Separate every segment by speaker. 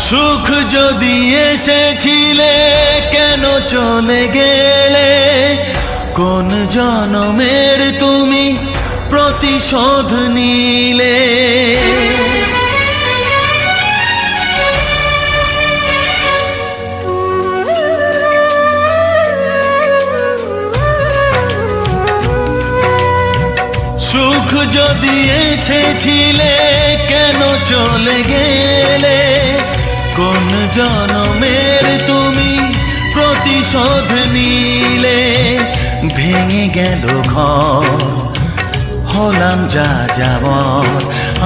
Speaker 1: সুখ যদি এসেছিলে কেন চলে গেলে, কোন জনমের তুমি প্রতিশোধ নিলে। সুখ যদি এসেছিলে কেন চলে গেলে, কোন জনমের তুমি প্রতিশোধ নিলে। ভেঙে গেল ঘর, হলাম যা যাবর,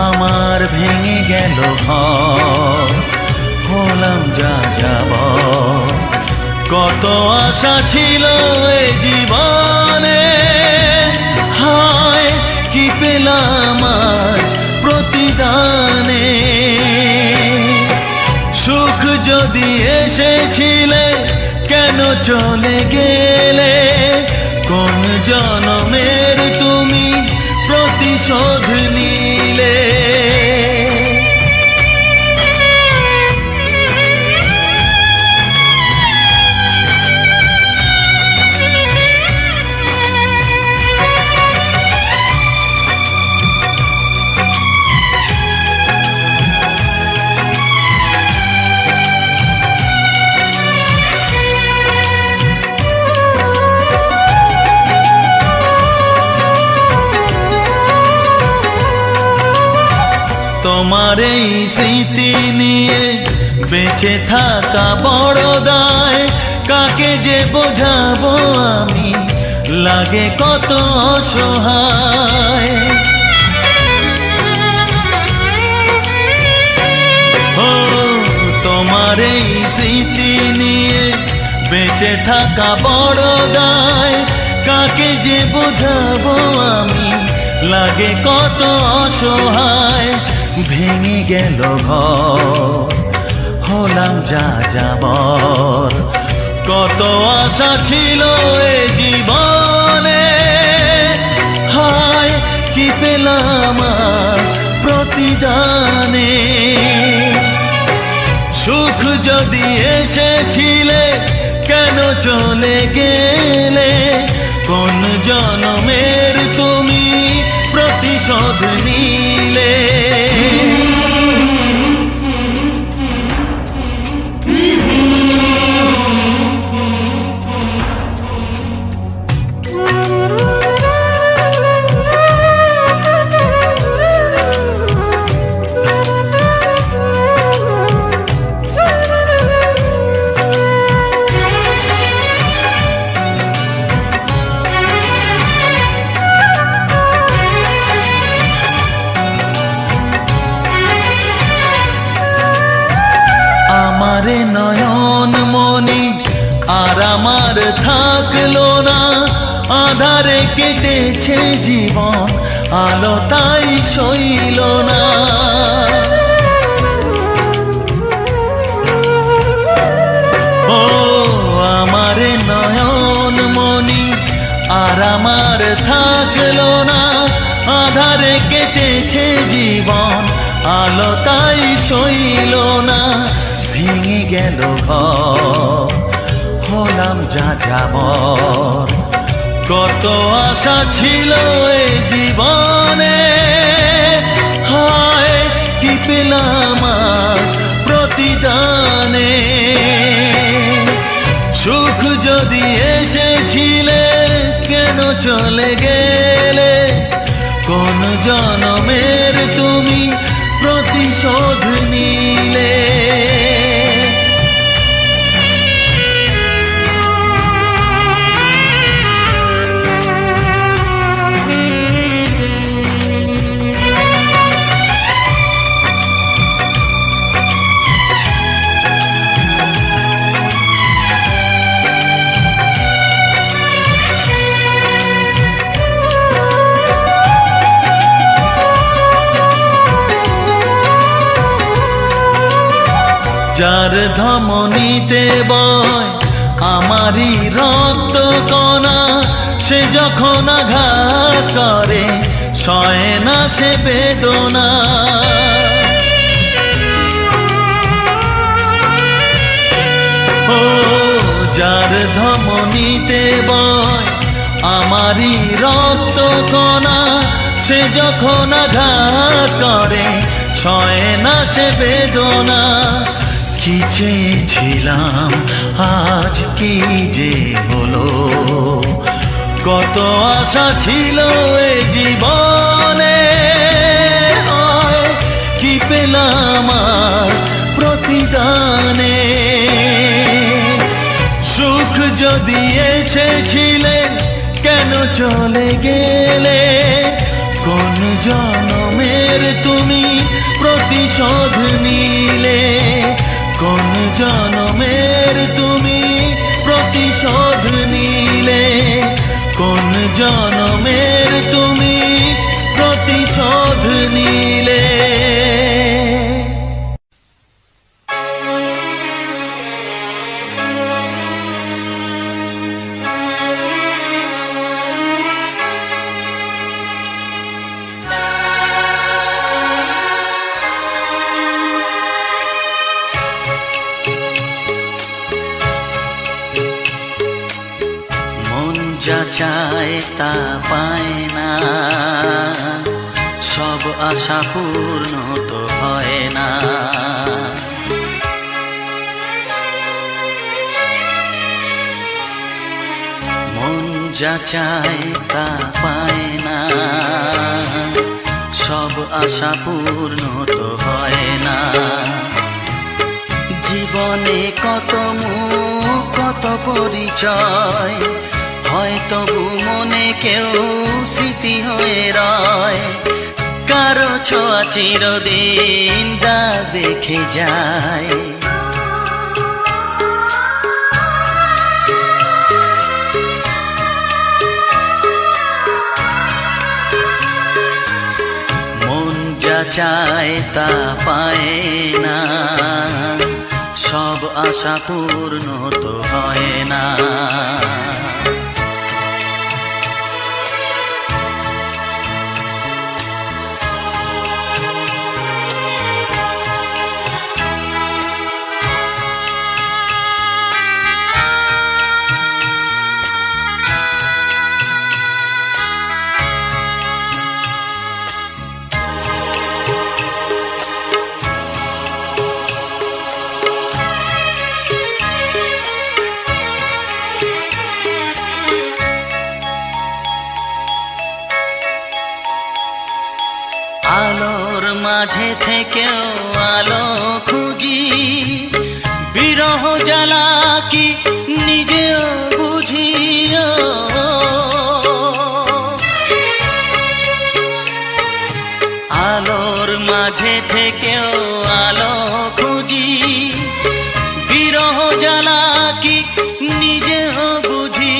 Speaker 1: আমার ভেঙে গেল ঘর, হলাম যা যাবর। কত আশা ছিল এ জীবনে, হায় কি পেলাম আজ প্রতিদানে। সুখ যদি এসেছিলে কেন চলে গেলে, কোন জনমের তুমি প্রতিশোধ নিলে। তোমার এই স্মৃতি নিয়ে বেঁচে থাকা বড় দায়, কাকে যে বোঝাবো আমি, লাগে কত অসহায়। ও তোমার এই স্মৃতি নিয়ে বেঁচে থাকা বড় দায়, কাকে যে বোঝাবো আমি, লাগে কত অসহায়। ভেঙে গেল ঘর, হলাম যা যাবর, কত আশা ছিল এ জীবনে, হায় কি পেলাম প্রতিদানে। সুখ যদি এসেছিলে কেন চলে গেলে, কোন জনমের তুমি প্রতিশোধ নিলে। আমারে নয়ন মনি আর আমার থাকলো না, আধারে কেটেছে জীবন, আলো তাই সইল না। ও আমারে নয়ন মনি আর আমার থাকলো না, আধারে কেটেছে জীবন, আলো তাই সইল না। ভেঙে গেল ঘর, হলাম যা যাবর, কত আশা ছিল এ জীবনে, হায় কি পেলাম প্রতিদানে। সুখ যদি এসেছিলে কেন চলে গেলে, কোন জনমের তুমি প্রতিশোধ নিলে। যার ধমনীতে বয় আমারই রক্ত কণা, সে যখন আঘাত করে সয় না সে বেদনা। ধমনীতে বয় আমারই রক্ত কণা, সে যখন আঘাত করে সয় না সে বেদনা। কি চেয়েছিলাম আজ কি যে হলো, কত আশা ছিল এ জীবনে, কি পেলাম আর প্রতিদানে। সুখ যদি এসেছিলে কেন চলে গেলে, কোন জনমের তুমি প্রতিশোধ নিলে, কোন জনমের তুমি প্রতিশোধ নিলে, কোন জনমের তুমি প্রতিশোধ নিলে। যা চায় তা পায় না, সব আশা পূর্ণ তো হয় না। মন যা চায় তা পায় না, সব আশা পূর্ণ তো হয় না। জীবনে কত মুখ কত পরিচয়, হয়তো মনে কেউ স্মৃতি হয়ে রয়, কারো ছোঁয়া চিরদিন যা দেখে যায়। মন যা চায় তা পায় না, সব আশা পূর্ণ তো হয় না। আলোর মাঝে থেকেও আলো খুঁজি, বিরহ জ্বালা কি নিজেও বুঝিও। আলোর মাঝে থেকেও আলো খুঁজি, বিরহ জ্বালা কি নিজেও বুঝি।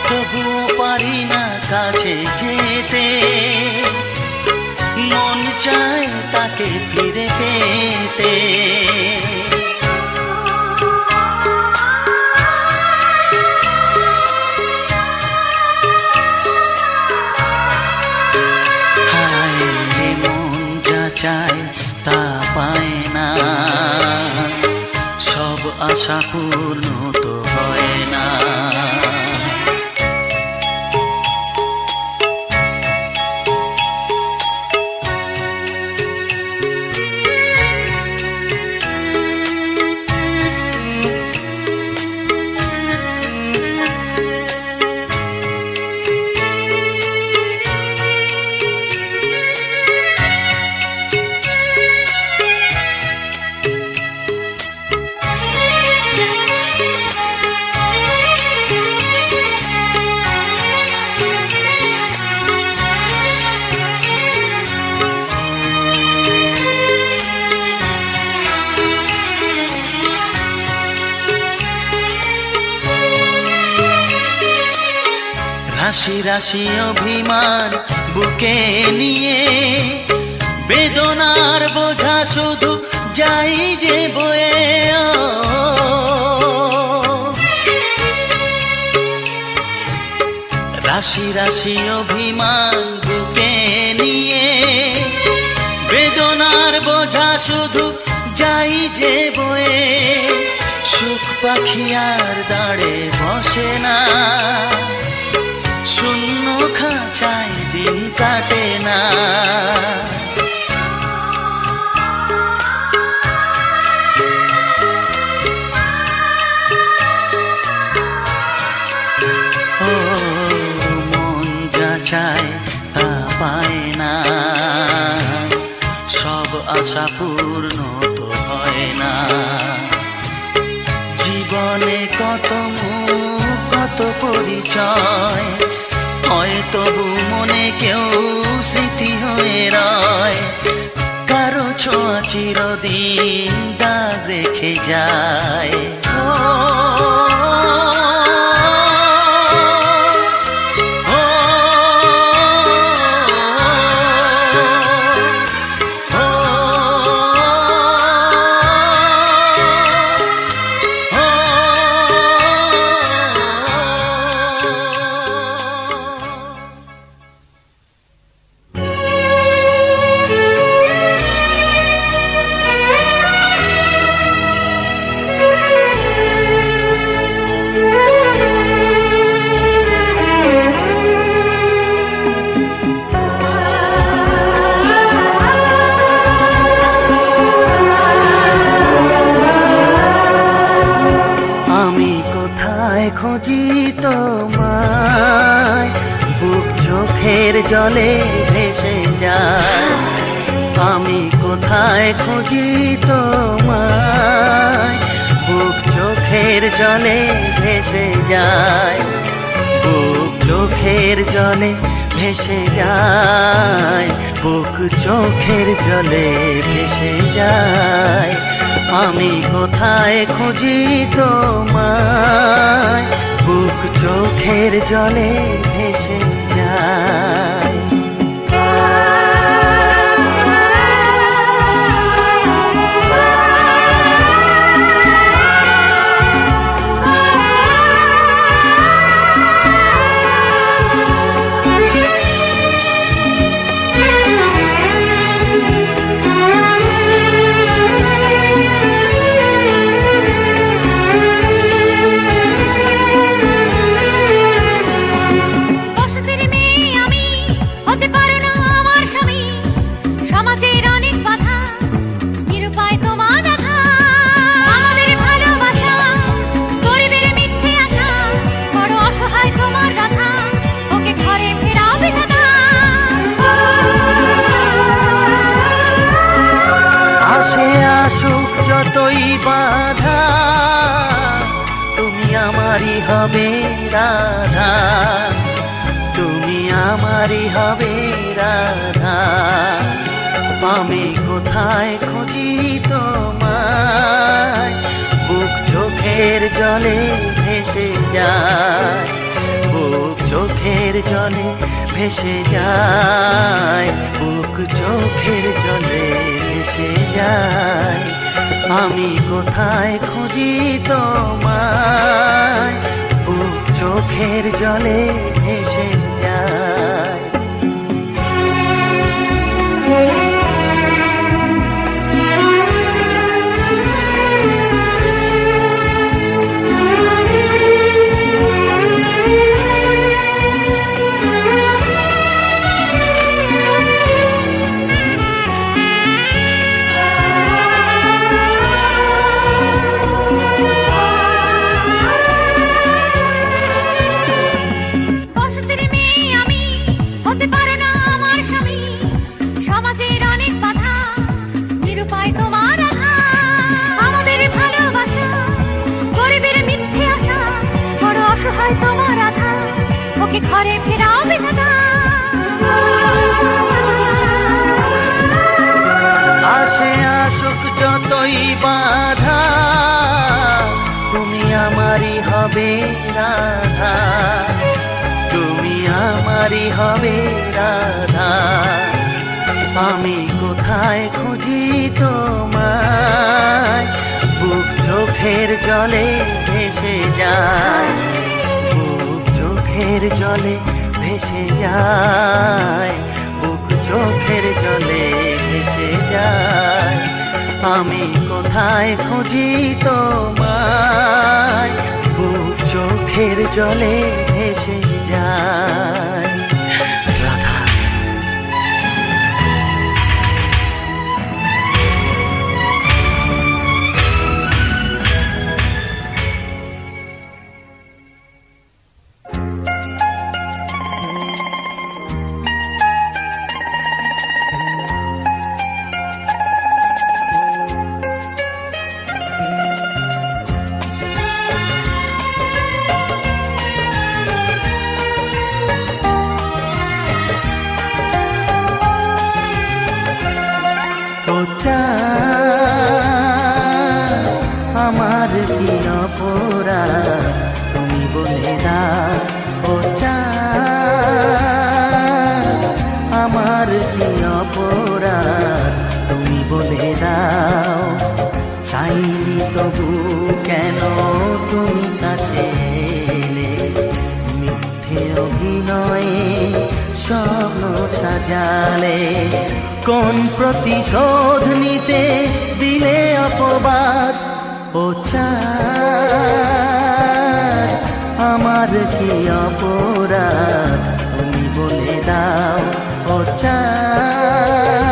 Speaker 1: তবুও পারি না কাছে যেতে, মন চায় তাকে ফিরে পেতে। হায় মন যা চায় তা পায় না, সব আশা পূর্ণ তো হয় না। রাশি রাশি অভিমান বুকে নিয়ে, বেদনার বোঝা শুধু যাই যে বয়ে। রাশি রাশি অভিমান বুকে নিয়ে, বেদনার বোঝা শুধু যাই যে বয়ে। সুখ পাখি আর দাঁড়ে বসে না, শূন্য খাঁচায় দিন কাটে না। ও মন যা চায় তা পায় না, সব আশা পূর্ণ তো হয় না। জীবনে কত মুখ কত পরিচয়, হয় তবু মনে কেউ স্মৃতি হয়ে রয়। কারো ছোঁয়া চিরদিন দাগ রেখে যায়। খুঁজি তোমায়, বুক চোখের জলে ভেসে যায়। আমি কোথায় খুঁজি তোমায়, বুক চোখের জলে ভেসে যায়। বুক চোখের জলে ভেসে যায়, বুক চোখের জলে ভেসে যায়। আমি কোথায় খুঁজি তোমায়, বুক চোখের জলে ভেসে যায়। যতই বাধা তুমি আমারই হবে রাধা, তুমি আমারই হবে রাধা। আমি কোথায় খুঁজি তোমায়, বুক চোখের জলে ভেসে যায়। বুক চোখের জলে ভেসে যায়, বুক চোখের জলে ভেসে যায়। আমি কোথায় খুঁজি তোমায়, বুক চোখের জলে ভেসে যায়।
Speaker 2: ঘরে ফেরাবে না,
Speaker 1: আসে আসুক যতই বাধা তুমি আমারই হবে রাধা, তুমি আমারই হবে রাধা। আমি কোথায় খুঁজি তোমায়, বুক চোখের জলে ভেসে যায়। চোখের জলে ভেসে যায়, বুক চোখের জলে ভেসে যায়। আমি কোথায় কোথায় খুঁজি তোমায়, বুক চোখের জলে ভেসে যায়। রাধা আমার কি অপরাধ তুমি বলে দাও, ও চাঁদ আমার কি অপরাধ তুমি বলে দাও। চাইনি তবু কেন তুমি কাছে এলে, মিথ্যে অভিনয়ে স্বপ্ন সাজালে। কোন প্রতিশোধ নিতে দিলে অপবাদ, ও চাঁদ আমার কি অপরাধ তুমি বলে দাও, ও চাঁদ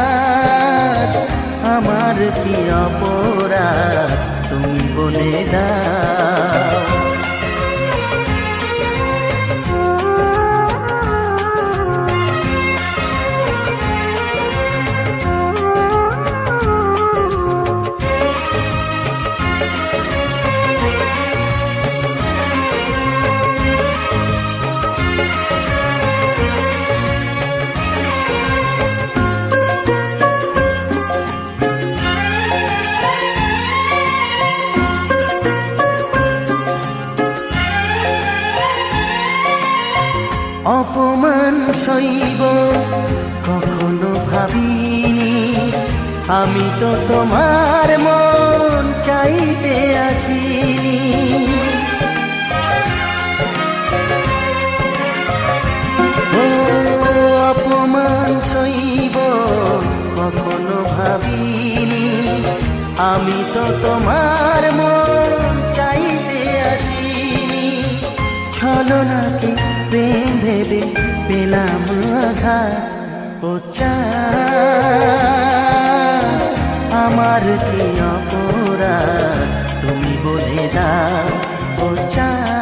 Speaker 1: আমার কি অপরাধ তুমি বলে দাও। অপমান সইব কখনো ভাবিনি, আমি তো তোমার মন চাইতে আসিনি। ও অপমান সইব কখনো ভাবিনি, আমি তো তোমার মন চাইতে আসিনি। ছলনাকে প্রেম ভেবে পেলাম আঘাত, ও চাঁদ আমার কি অপরাধ তুমি বলে দাও, ও চাঁদ।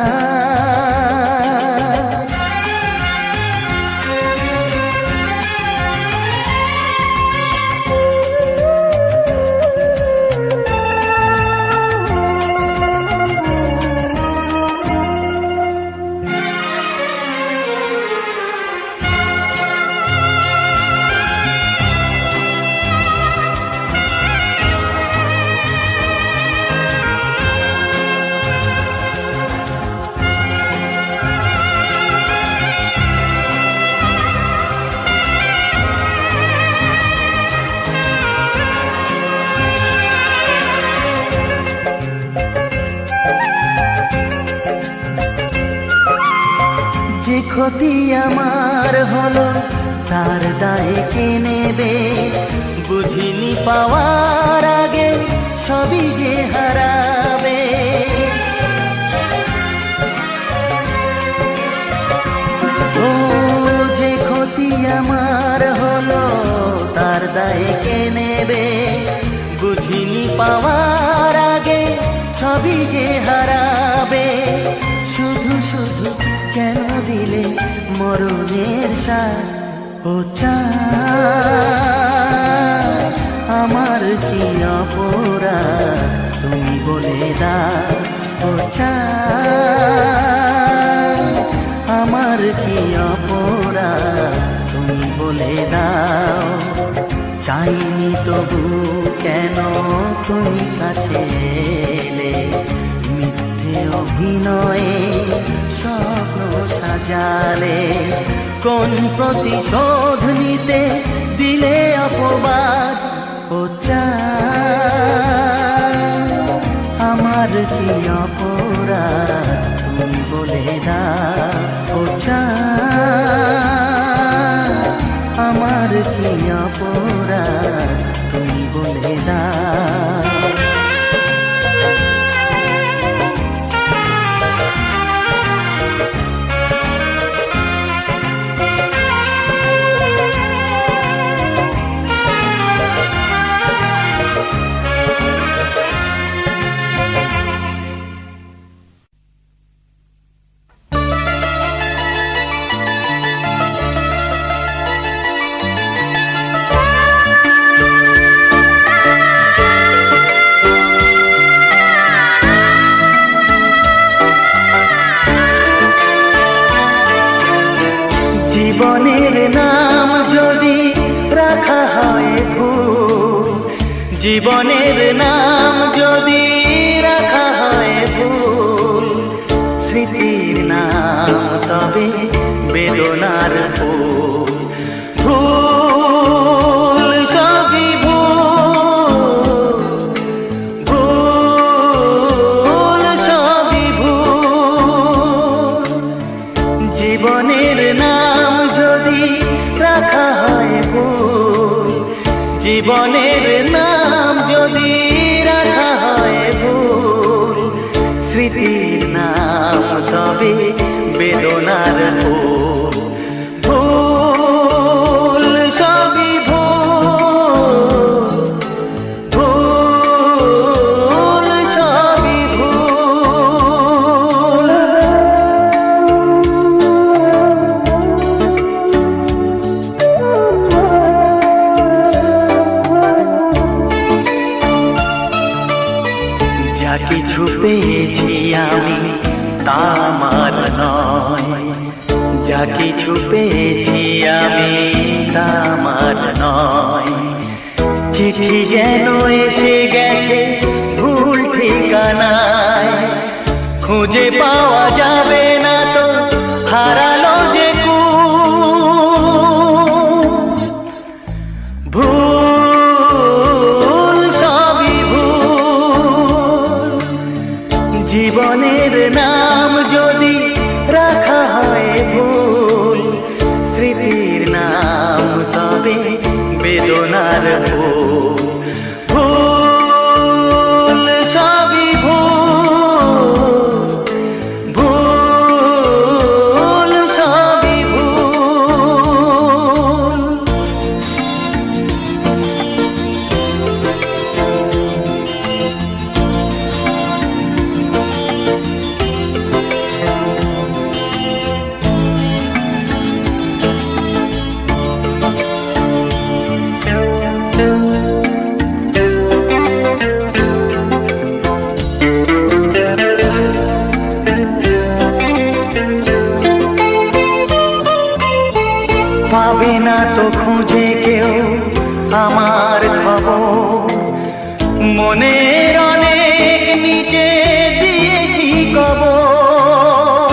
Speaker 1: যে ক্ষতি আমার হলো তার দায় কে নেবে, বুঝিনি পাওয়ার আগে সবই যে হারাবে। ও যে ক্ষতি আমার হলো তার দায় কে নেবে, বুঝিনি পাওয়ার আগে সবই যে হারাবে। শুধু শুধু কেন দিলে মরণের সাথ, ও চাঁদ আমার কি অপরাধ তুমি বলে দাও, ও চাঁদ আমার কি অপরাধ তুমি বলে দাও। চাইনি তবু কেন তুমি কাছে এলে, মিথ্যে অভিনয়ে স্বপ্ন সাজালে। কোন প্রতিশোধ নিতে দিলে অপবাদ, ও চাঁদ আমার কি অপরাধ তুমি বলে দাও, ও চাঁদ আমার কি অপরাধ তুমি বলে দাও। জীবনের নাম যদি রাখা হয় ভুল, স্মৃতির নাম তবে বেদনার ফুল। ভুল সবই ভুল, ভুল সবই ভুল। জীবনের নাম যদি রাখা হয় ভুল, জীবনের নাম যদি রাখা হয় ভুল, স্মৃতির নাম তবে বেদনার ফুল। ভুল সবই ভুল, ভুল সবই ভুল। যা কিছু পেয়েছি আমি তা আমার নয়, যা কিছু পেয়েছি আমি তা আমার নয়। চিঠি যেন এসে গেছে ভুল ঠিকানায়, খুঁজে পাওয়া যাবে না তো হারালো যে ভুল সবই ভুল। জীবনের নাম যদি রাখা হয় ভুল, স্মৃতির নাম তবে বেদনার ফুল। ভুল সবই ভুল, ভুল সবই ভুল। পাবে না তো খুঁজে কেউ আমার খবর, মনের অনেক নিচে দিয়েছি কবর।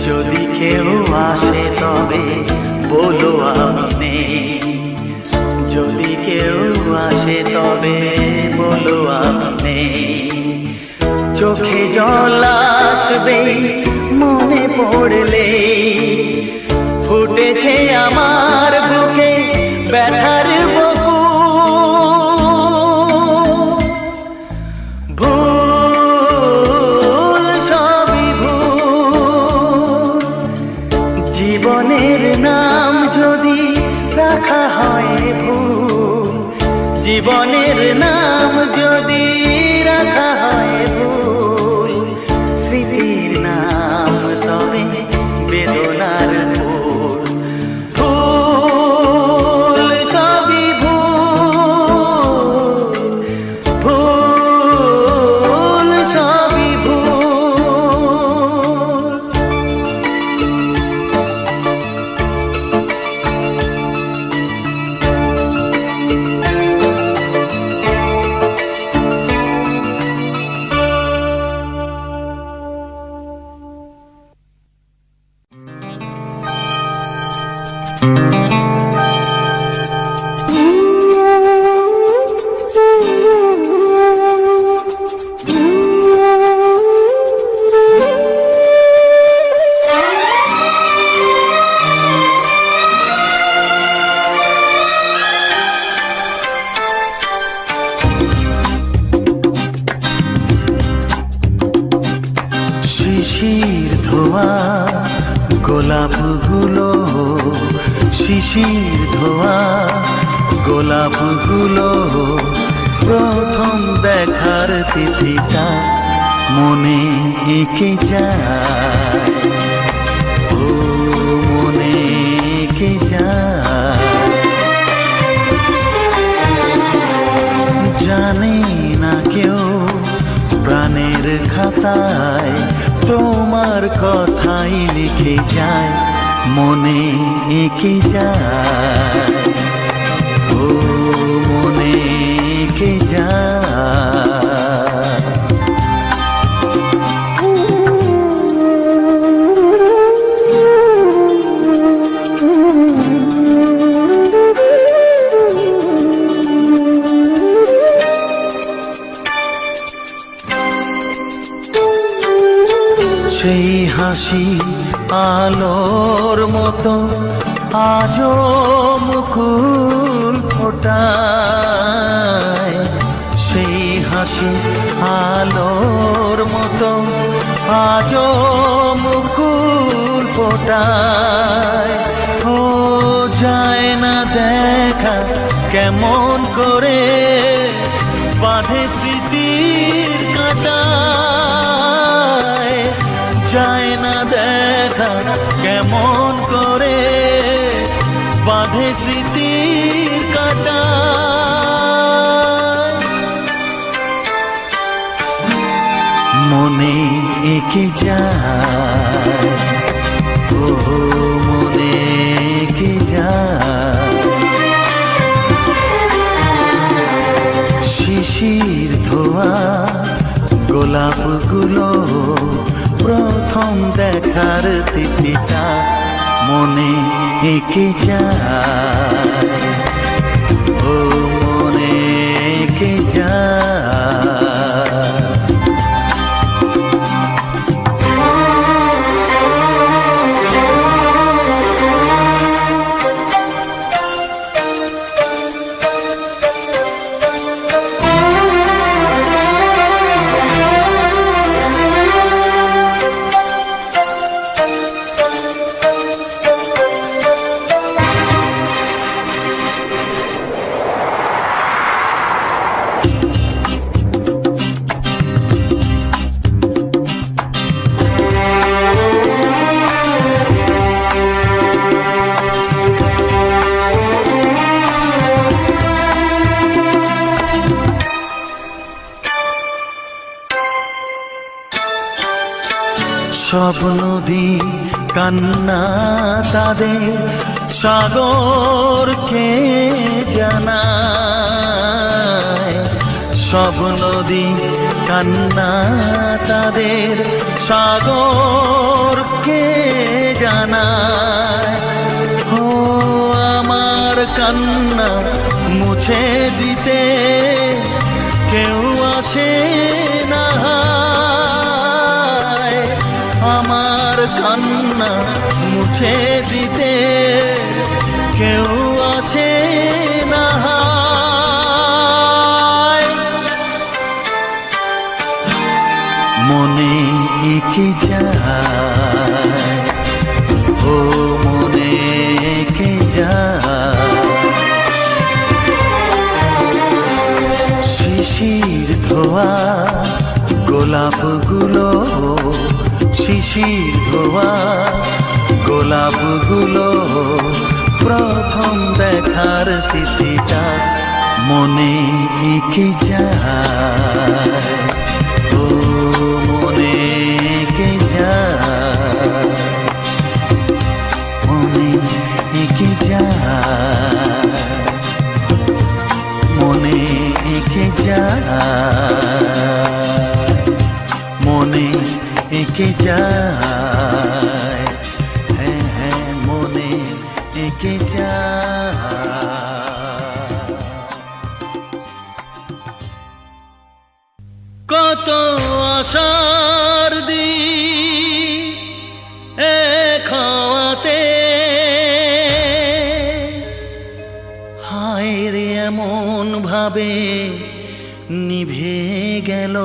Speaker 1: যদি কেউ আসে তবে বলো আমি নেই, যদি কেউ আসে তবে বলো আমি নেই। চোখে জল আসবে মনে পড়লে, ফুটেছে আমার বুকে ব্যথার বকুল। ভুল সবই ভুল। জীবনের নাম যদি রাখা হয় ভুল, জীবনের নাম যদি রাখা হয় ভুল, স্মৃতির নাম তবে বেদনার ফুল। ভুল সবই ভুল, ভুল সবই ভুল। শিশির ধোয়া গোলাপগুলো, শিশির ধোয়া গোলাপগুলো, প্রথম দেখার তিথিটা মনে এঁকে যায়, ও মনে এঁকে যায়। জানে না কেউ প্রাণের খাতায় তোমার কথাই লিখে যায়, মনে এঁকে যায়, ও মনে এঁকে যায়। সেই হাসি আলোর মতো আজও মুকুল ফোটায়, সেই হাসি আলোর মতো আজও মুকুল ফোটায়। ও যায় না দেখা কেমন করে বাঁধে স্মৃতির কাঁটায়, যায় না দেখা কেমন করে বাঁধে স্মৃতির কাঁটায়। মনে এঁকে যায়, ও মনে এঁকে যায়। শিশির ধোয়া গোলাপগুলো প্রথম দেখার তিথিটা মনে এঁকে যায়, ও মনে এঁকে যায়। সব নদী কান্না তাদের সাগরকে জানায়, সব নদী কান্না তাদের সাগরকে জানায়। ও আমার কান্না মুছে দিতে কেউ আসে না, আমার কান্না মুছে দিতে কেউ আসে না। মনে এঁকে যায়, ও মনে এঁকে যায়। শিশির ধোয়া গোলাপগুলো, শিশির ধোয়া গোলাপগুলো প্রথম দেখার তিথিটা মনে এঁকে যায়, ও মনে এঁকে যায়। মনে এঁকে যায়, মনে এঁকে যায়। মনে এঁকে যায়, হ্যাঁ হ্যাঁ মনে এঁকে যায়। কত আশার দিন এক হওয়াতে, হায় রে এমন ভাবে নিভে গেল।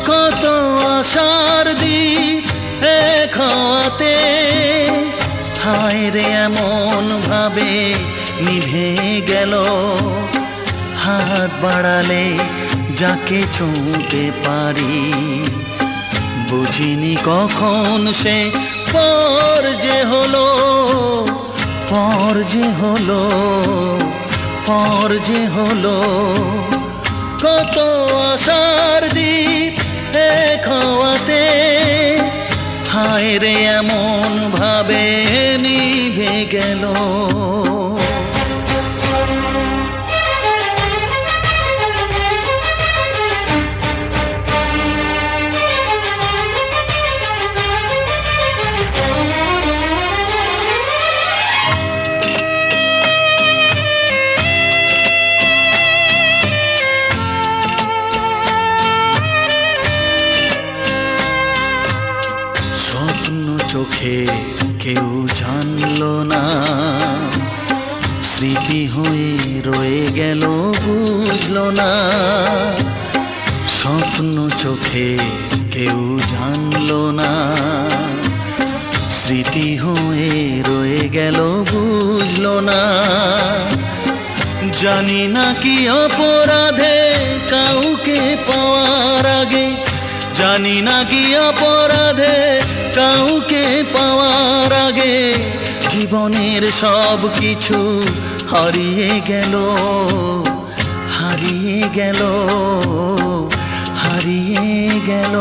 Speaker 1: কত আশার দিন এক হওয়াতে, হায় রে এমন ভাবে নিভে গেল। হাত বাড়ালে যাকে ছুঁতে পারি। বুঝিনি কখন সে পর যে হলো, পর যে হলো, পর যে হলো। কত আশার দ্বীপ এক হওয়াতে, হায় রে এমন ভাবে নিভে গেল। চোখে কেউ জানলো না, স্মৃতি হয়ে রয়ে গেল বুঝলো না। স্বপ্ন চোখে কেউ জানলো না, স্মৃতি হয়ে রয়ে গেল বুঝলো না। জানি না কি অপরাধে কাউকে পাওয়ার আগে, জানি না কি অপরাধে কাউকে পাওয়ার আগে, জীবনের সব কিছু হারিয়ে গেল, হারিয়ে গেল, হারিয়ে গেল।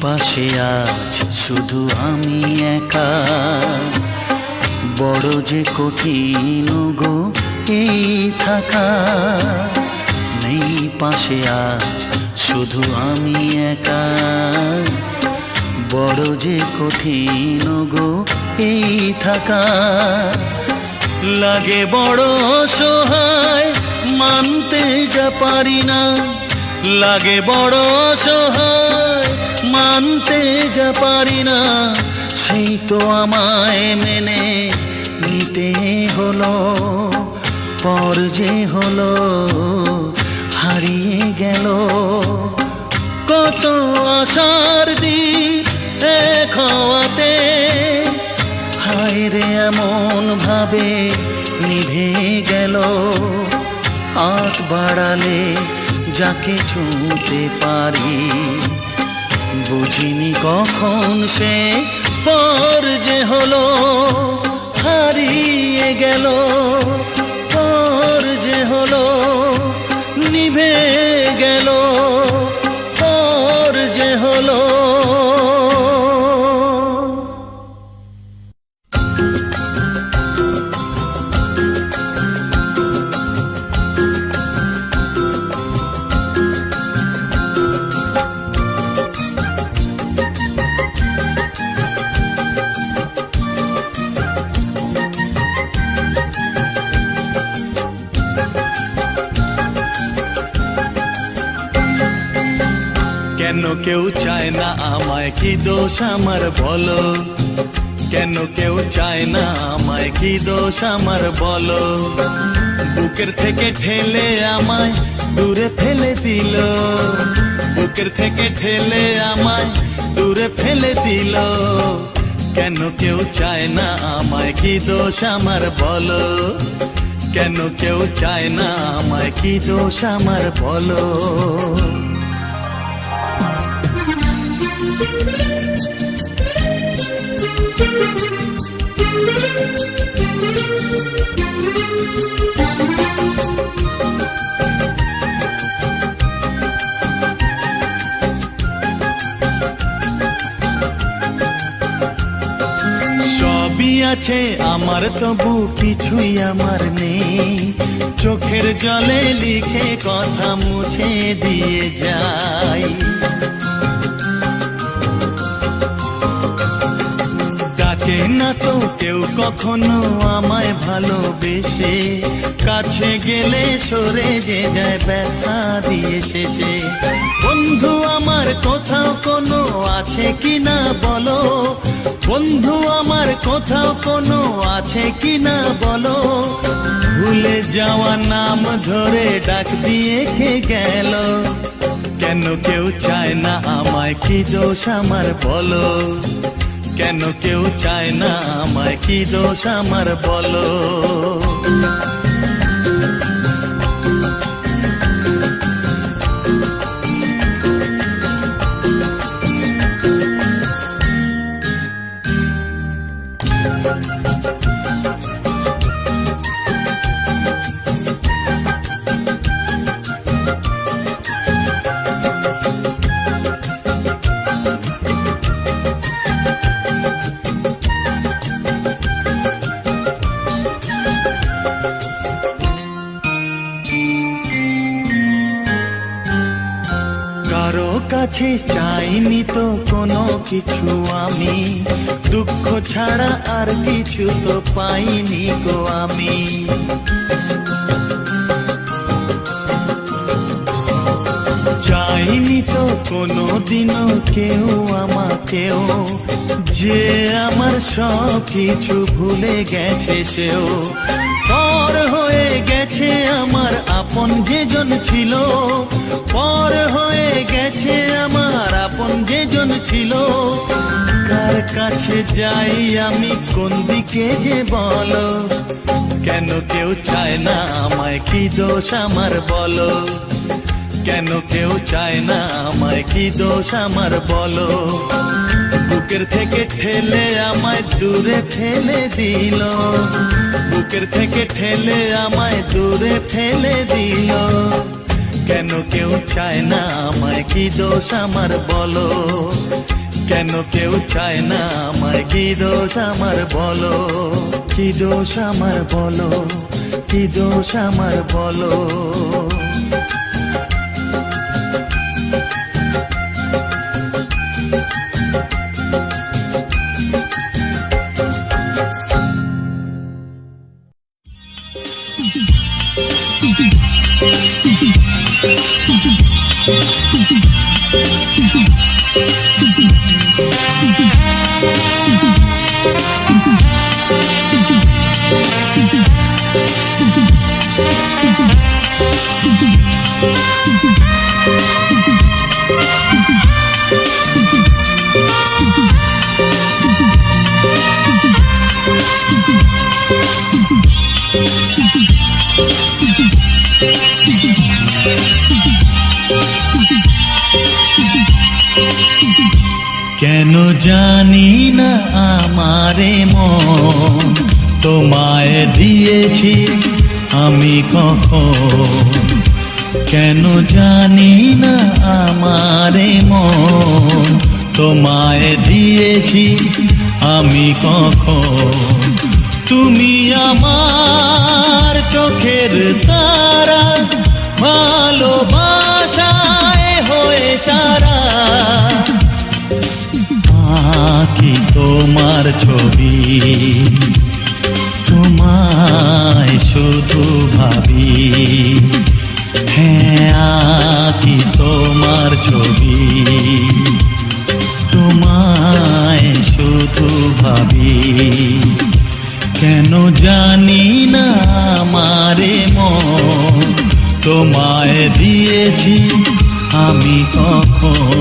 Speaker 1: পাশে আজ শুধু আমি একা, বড় যে কঠিন গো এই থাকা। নেই পাশে আজ শুধু আমি একা, বড় যে কঠিন গো এই থাকা। লাগে বড় অসহায় মানতে যা পারি না, লাগে বড় অসহায় মানতে যা পারি না। সেই তো আমায় মেনে নিতে হলো, পর যে হলো হারিয়ে গেল। কত আশার দ্বীপ এক হওয়াতে, হায় রে এমন ভাবে নিভে গেল। হাত বাড়ালে যাকে ছুঁতে পারি, বুঝিনি কখন সে পর যে হলো, হারিয়ে গেল। পর যে হলো নিভে গেল, পর যে হলো। কেন কেউ চায় না আমায়, কি দোষ আমার বলো? কেন কেউ চায় না আমায়, কি দোষ আমার বলো? বুকের থেকে ঠেলে আমায় দূরে ফেলে দিল, বুকের থেকে ঠেলে আমায় দূরে ফেলে দিল। কেন কেউ চায় না আমায়, কি দোষ আমার বলো? কেন কেউ চায় না আমায়, কি দোষ আমার বলো? সবই আছে আমার, তবু কিছুই আমার নেই। চোখের জলে লিখে কথা মুছে দিয়ে যাই। ডাকে না না তো কেউ কখনো আমায় ভালোবেসে, কাছে গেলে সরে যে যায় ব্যথা দিয়ে শেষে। বন্ধু আমার কোথাও কোনো আছে কিনা বলো, বন্ধু আমার কোথাও কোনো আছে কিনা বলো, ভুলে যাওয়া নাম ধরে ডাক দিয়ে কে গেল। কেন কেউ চায় না আমায়, কি দোষ আমার বলো, কেন কেউ চায় না আমায়, কি দোষ আমার বলো। কারো কাছে চাইনি তো কোনো কিছু আমি, দুঃখ ছাড়া আর কিছু তো পাইনি গো আমি। চাইনি তো কোনো দিনও কেউ আমাকেও, যে আমার সব কিছু ভুলে গেছে সেও। পর হয়ে গেছে আমার আপন যেজন ছিল, পর হয়ে গেছে আমার আপন যেজন ছিল। কার কাছে যাই আমি, কোন দিকে যে বলো, কেন কেউ চায় না আমায়, কি দোষ আমার বলো, কেন কেউ চায় না আমায়, কি দোষ আমার বলো। বুকের থেকে ঠেলে আমায় দূরে ঠেলে দিল, বুকের থেকে ঠেলে আমায় দূরে ঠেলে দিল। কেন কেউ চায় না আমায়, কি দোষ আমার বলো, কেন কেউ চায় না আমায়, কি দোষ আমার বলো, কি দোষ আমার বলো, কি দোষ আমার বলো। কেন জানি না আমারে মন তোমায় দিয়েছি আমি কখন, কেন জানি না আমারে মন তোমায় দিয়েছি আমি কখন। তুমি আমার চোখের তারা, ভালোবাসায় হয়ে সারা। আঁকি তোমার ছবি, তোমায় শুধু ভাবি। হ্যাঁ আঁকি তোমার ছবি, তোমায় শুধু ভাবি। কেন জানি না আমারে মন তোমায় দিয়েছি আমি কখন।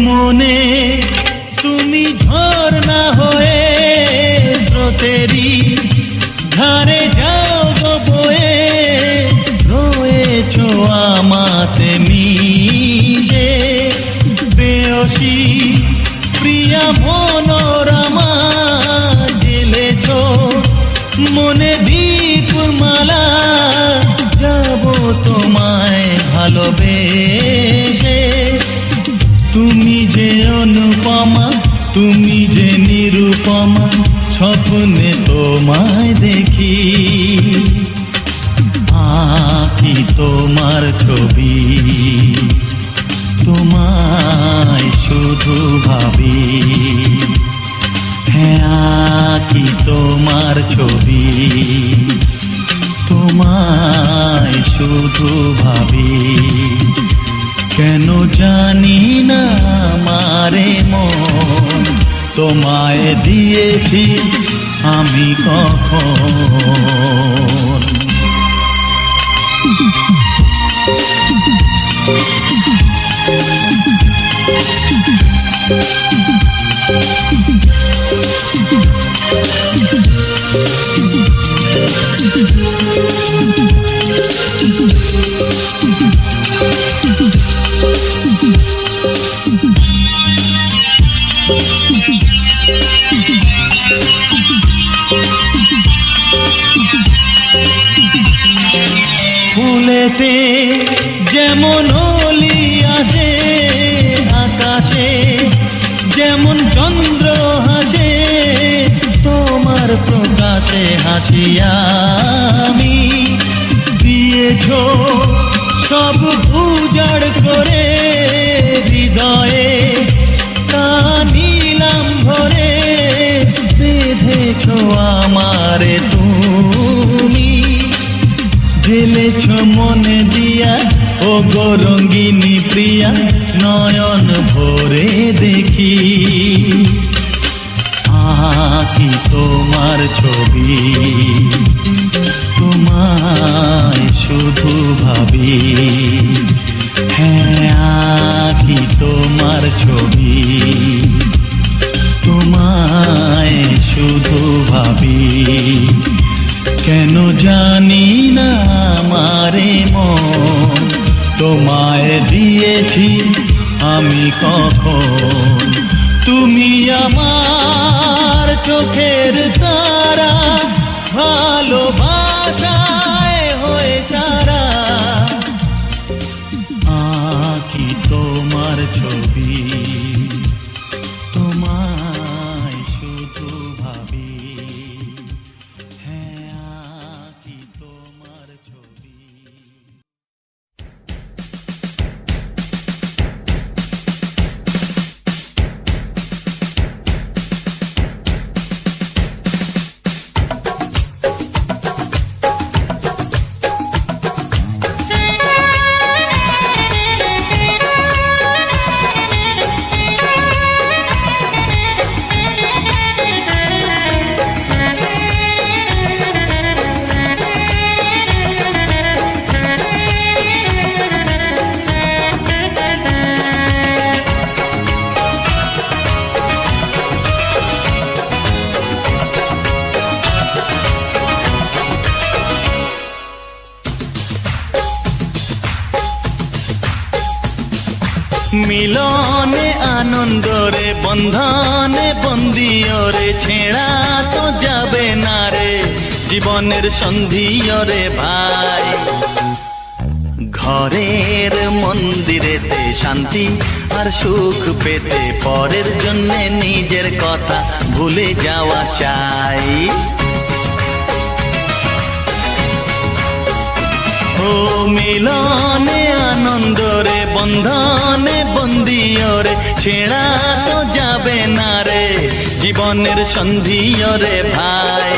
Speaker 1: মনে তুমি ঝর্ণা হয়ে স্রোতেরি ধারে যাও গো বয়ে, রয়েছো আমাতে মিশে। প্রেয়সী প্রিয়া মনোরমা মনে দীপমালা যাব তোমায় ভালোবেসে। তুমি যে অনুপমা, তুমি যে নিরুপমা, স্বপ্নে তোমায় দেখি। আঁকি তোমার ছবি, তোমায় শুধু ভাবি। হ্যাঁ, আঁকি তোমার ছবি, তোমায় শুধু ভাবি। কেন জানি না আমারে মন তোমায় দিয়েছি আমি কখন। ফুলেতে যেমন অলি আসে, আকাশে যেমন চন্দ্র হাসে, তোমার প্রকাশে হাসি আমি। দিয়েছ সব উজাড় করে, হৃদয়ে তা নিলাম ভরে। বেঁধেছ আমারে তুমি, ঢেলেছ মনে দিয়া ও গো রঙ্গিনী প্রিয়া। নয়ন ভরে দেখি, আঁকি তোমার ছবি, তোমায় শুধু ভাবি। হ্যাঁ, আঁকি তোমার ছবি, তোমায় শুধু ভাবি। কেন জানি না আমারে মন তোমায় দিয়েছি আমি কখন। তুমি আমার চোখের তারা, ভালোবাসায় হয়ে সারা। আঁকি তোমার ছবি, তোমায় শুধু ভাবি। হ্যাঁ, আঁকি তোমার ছবি। মিলনে আনন্দরে বন্ধনে বন্দিয়রে, ছেঁড়া তো যাবে না রে জীবনের সন্ধিয়রে ভাই। ঘরের মন্দিরেতে শান্তি আর সুখ পেতে পরের জন্যে নিজের কথা ভুলে যাওয়া চাই। ও মিলনে আনন্দরে বন্ধনে বন্দিয়রে, ছেঁড়া তো যাবে না রে জীবনের সন্ধিয়রে ভাই।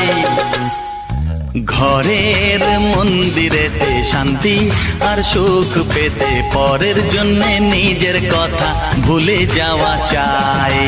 Speaker 1: ঘরের মন্দিরেতে শান্তি আর সুখ পেতে পরের জন্যে নিজের কথা ভুলে যাওয়া চাই।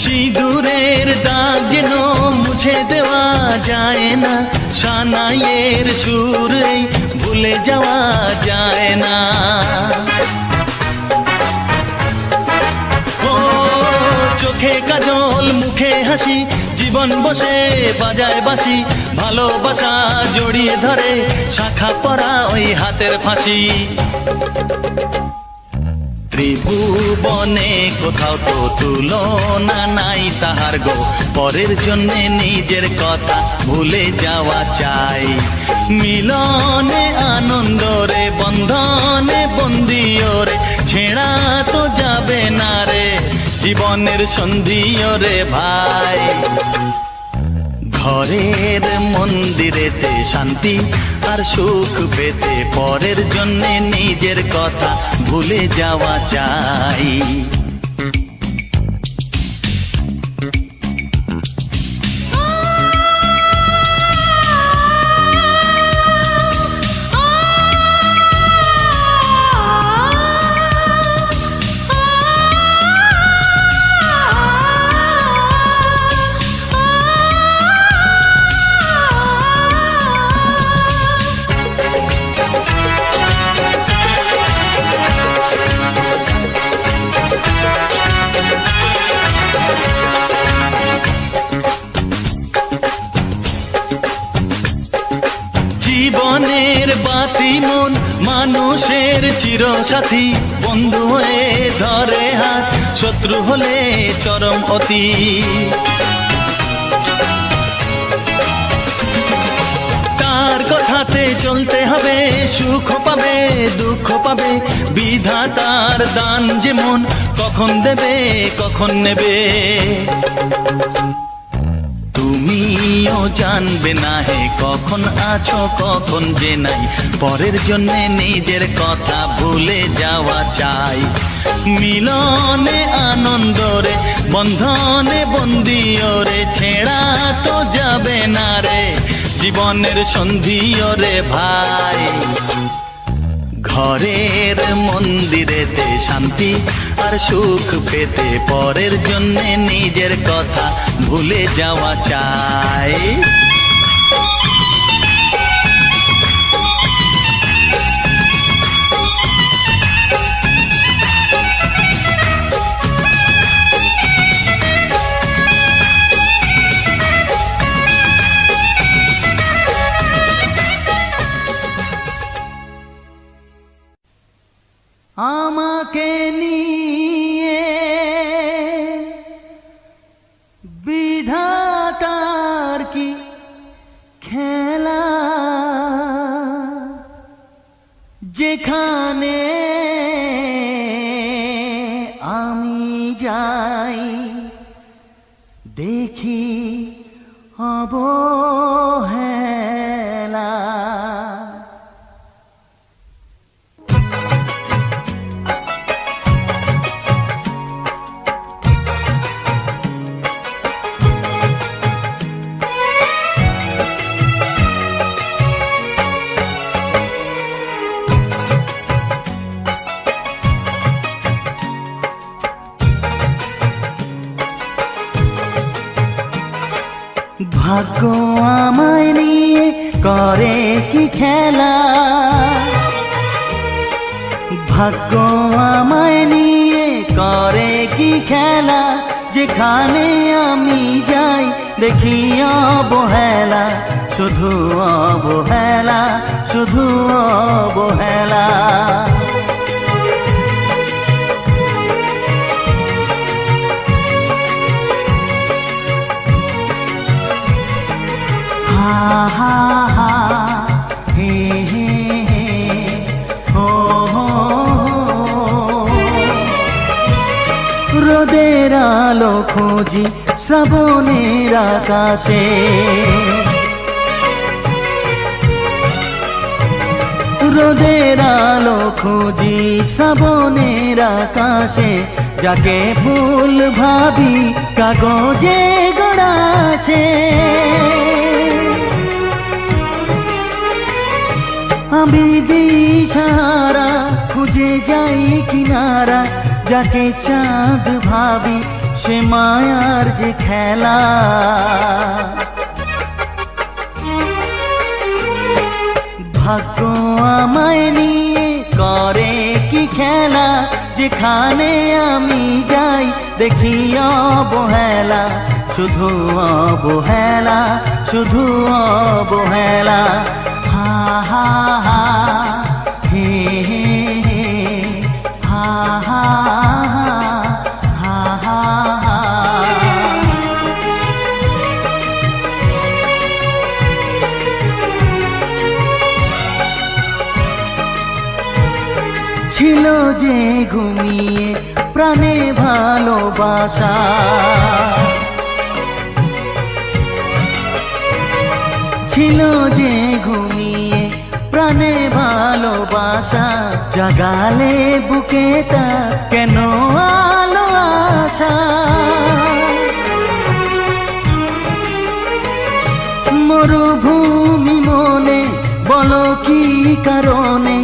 Speaker 1: সিঁদুরের দাগ যেন মুছে দেওয়া যায় না, সানাইয়ের সুর ভুলে যাওয়া যায় না। হাসি, জীবন বসে বাজায় বাঁশি, ভালোবাসা জড়িয়ে ধরে শাখা পরা ওই হাতের ফাঁসি। ত্রিভুবনে কোথাও তো তুলনা নাই তাহার গো, পরের জন্যে নিজের কথা ভুলে যাওয়া চাই। মিলনে আনন্দ রে, বন্ধনে বন্দিও রে, ছেঁড়া তো যাবে না রে জীবনের সন্ধিও রে ভাই। ঘরের মন্দিরেতে শান্তি আর সুখ পেতে পরের জন্যে নিজের কথা ভুলে যাওয়া চাই। জীবনের বাতি মন মানুষের চিরসাথী, বন্ধু হয়ে ধরে হাত, শত্রু হলে চরম অতি। তার কথাতে চলতে হবে, সুখ পাবে দুঃখ পাবে, বিধাতার দান যেমন কখন দেবে কখন নেবে। তুমিও জানবে না হে কখন আছো কখন যে নাই, পরের জন্যে নিজের কথা ভুলে যাওয়া চাই। মিলনে আনন্দ রে, বন্ধনে বন্দিও রে, ছেঁড়া তো যাবে না রে জীবনের সন্ধিও রে ভাই। ঘরের মন্দিরেতে শান্তি আর সুখ পেতে পরের জন্যে নিজের কথা ভুলে যাওয়া চাই। আমাকে নিয়ে বিধাতার কি খেলা, যেখানে আমি যাই দেখি অবহেলা। ভাগ্য আমায় নিয়ে করে কি খেলা, ভাগ্য আমায় নিয়ে করে কি খেলা, যেখানে আমি যাই দেখি অবহেলা, শুধু অবহেলা, শুধু অবহেলা। হা হা হা হে হে হে ও হো, রোদের আলো খুঁজি শ্রাবণের আকাশে, রোদের আলো খুঁজি শ্রাবণের আকাশে, যাকে ফুল ভাবি কাগজে গড়াছে। আমি দিশাহারা খুঁজে যাই কিনারা, যাকে চাঁদ ভাবি সে মায়ার যে খেলা। ভাগ্য আমায় নিয়ে করে কি খেলা, যেখানে আমি যাই দেখি অবহেলা,
Speaker 3: শুধু অবহেলা, শুধু অবহেলা। হা হা হা হে হে হে হা হা হা হা হা। ছিল যে ঘুমিয়ে প্রাণে ভালোবাসা, ছিল যে ঘুমিয়ে প্রাণে ভালোবাসা, জাগালে বুকে তা কেন আলো আশা। মরুভূমি মনে বলো কি কারণে,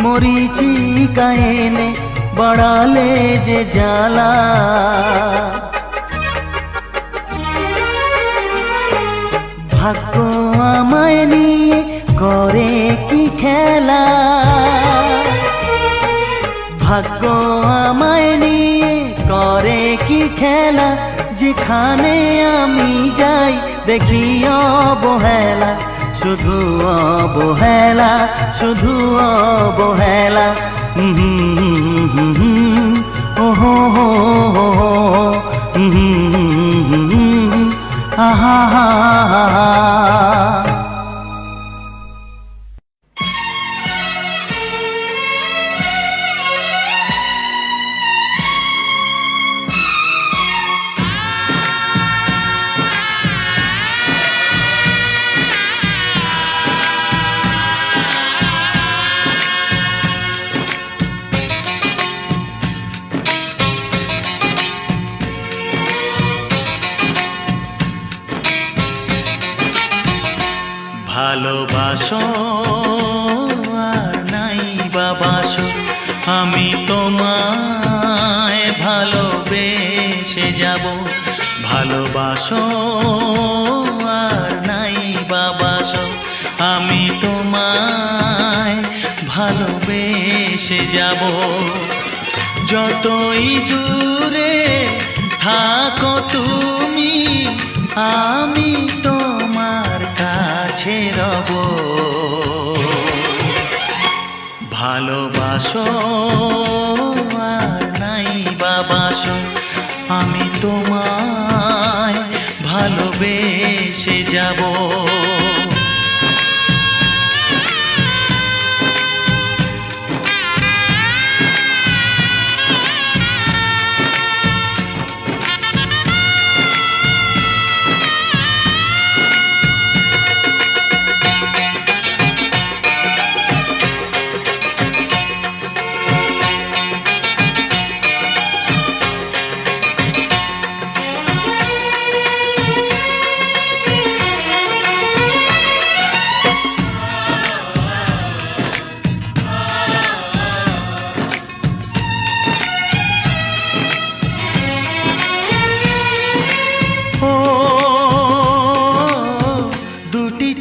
Speaker 3: মরিচিকা এনে বাড়ালে যে জ্বালা। ভাগ্য আমায় নিয়ে করে কি খেলা, ভাগ্য আমায় নিয়ে করে কি খেলা। যেখানে আমি যাই দেখি অবহেলা, শুধু অবহেলা, শুধু অবহেলা। ওহো হো হো আহা হা হা।
Speaker 1: ভালোবাসো আর নাই বাবাসো, আমি তোমায় ভালোবেসে যাব। ভালোবাসো আর নাই বাবাসো, আমি তোমায় ভালোবেসে যাব। যতই দূরে থাকো তুমি, আমি তোমার কাছে রব। ভালোবাসো আর নাই বাবাসো, আমি তোমায় ভালোবেসে যাব।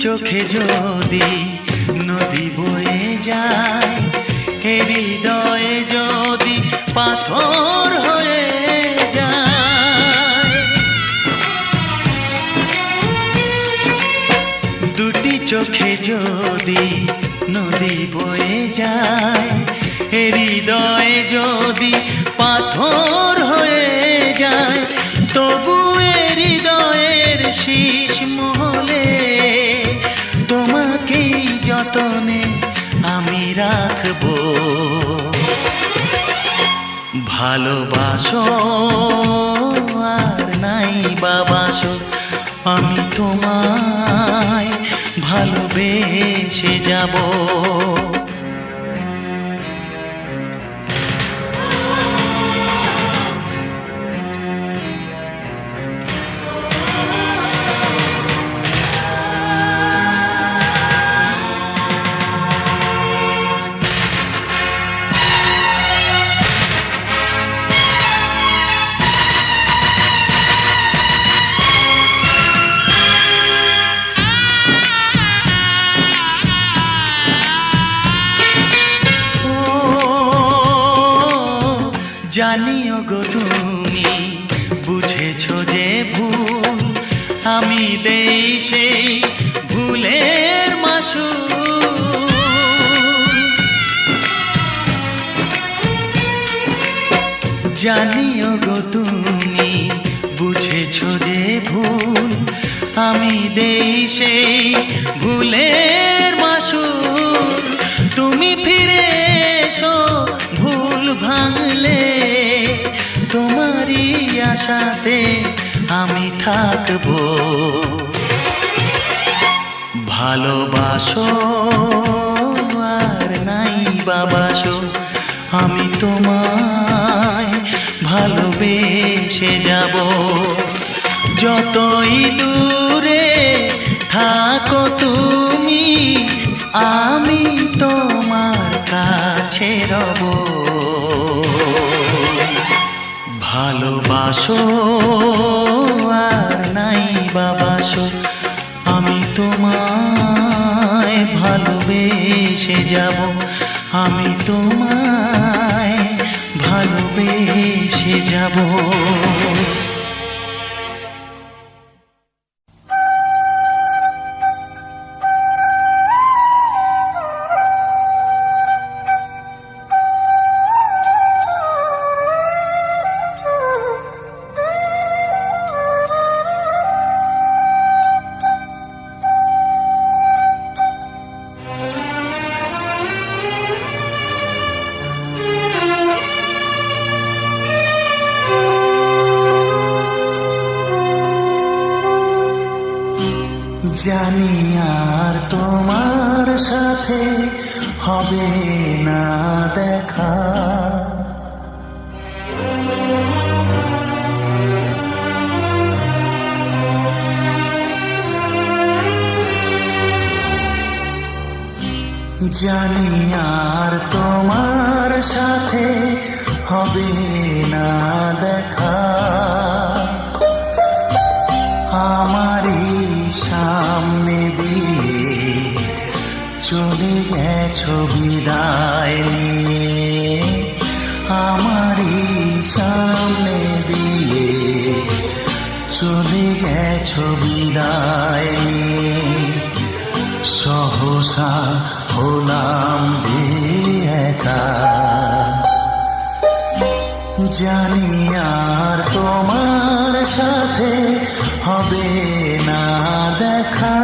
Speaker 1: চোখে যদি নদী বয়ে যায়, হৃদয়ে যদি পাথর হয়ে যায়। দুটি চোখে যদি নদী বয়ে যায়, হৃদয়ে যদি পাথর হয়ে যায়, তবু হৃদয়ের শীষ মহলে তোমাকেই যতনে আমি রাখবো। ভালোবাসো আর নাই বাবাসো, আমি তোমায় ভালোবেসে যাব। জানিও গো তুমি বুঝেছো যে ভুল, জানিও গো তুমি বুঝেছো যে ভুল, আমি দেই সেই ভুলের মাসুল। তুমি ফিরে এসো ভুল ভাঙলে, তোমারই আশাতে আমি থাকবো। ভালোবাসো আর নাই বাবাসো, আমি তোমায় ভালোবেসে যাব। যতই দূরে থাকো তুমি, আমি তোমার কাছে রব। ভালোবাসো আর নাই বাবাসো, আমি তোমায় ভালোবেসে যাব। আমি তোমায় ভালোবেসে যাব। জানি আর তোমার সাথে হবে না দেখা, জানি আর তোমার সাথে হবে না দেখা। আমারই সামনে দিয়ে চলে গেছো বিদায় নিয়ে, আমারই সামনে দিয়ে চলে গেছো বিদায় নিয়ে। সহসা হলাম যে একা, জানি আর তোমার সাথে হবে না দেখা।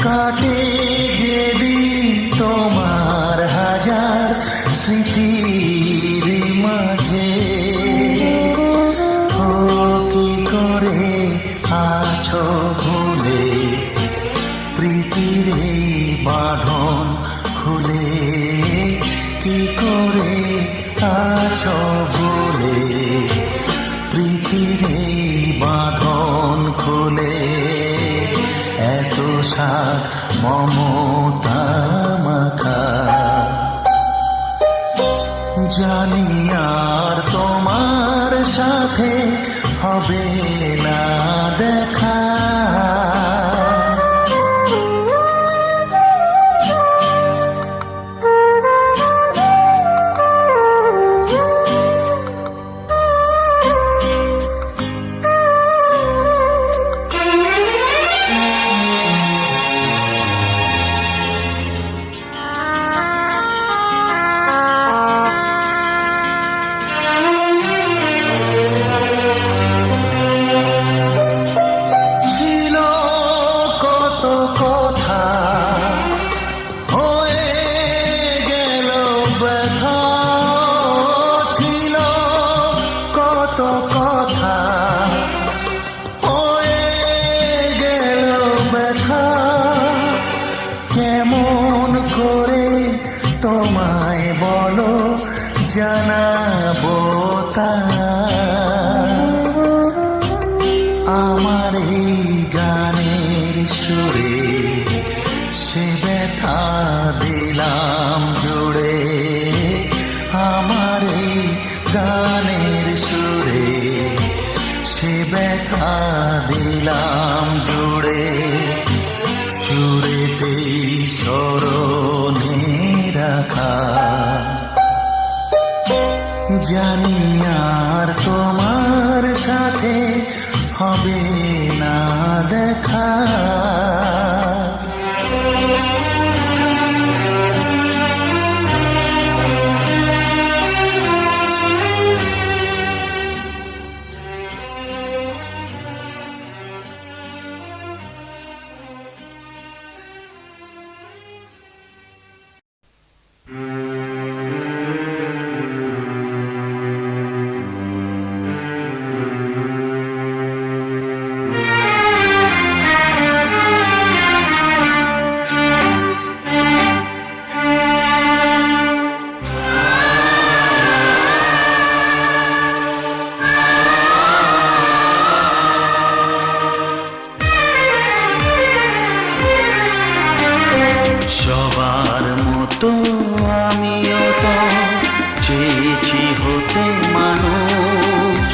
Speaker 1: কাটে যেদিন তোমার হাজার স্মৃতির মাঝে, ও কি করে আছো ভুলে প্রীতির এই বাঁধন খুলে, কি করে আছো ভুলে প্রীতির এই বাঁধন খুলে। এত সাত মমতা মাখা, জানি আর তোমার সাথে হবে না দেখা। কথা হয়ে গেল ব্যথা, কেমন করে তোমায় বলো
Speaker 4: জানাবো তার আমার এই গানের সুরে, সে ব্যথা দিলাম জুড়ে। আমার এই গানের সুরে, সে ব্যথা দিলাম জুড়ে। সুরেতেই স্মরণে রাখা, জানি আর তোমার সাথে হবে না দেখা। সবার মতো আমিও তো চেয়েছি হতে মানুষ,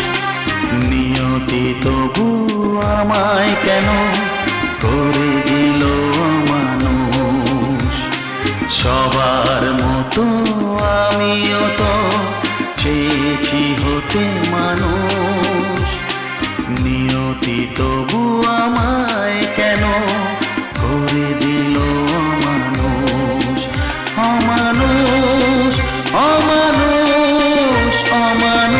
Speaker 4: নিয়তি তবু আমায় কেন করে দিল মানুষ। সবার মতো আমিও তো চেয়েছি হতে মানুষ, নিয়তি তবু আমায় কেন করে দিল অমানুষ। অমানুষ, অমানুষ, অমানুষ।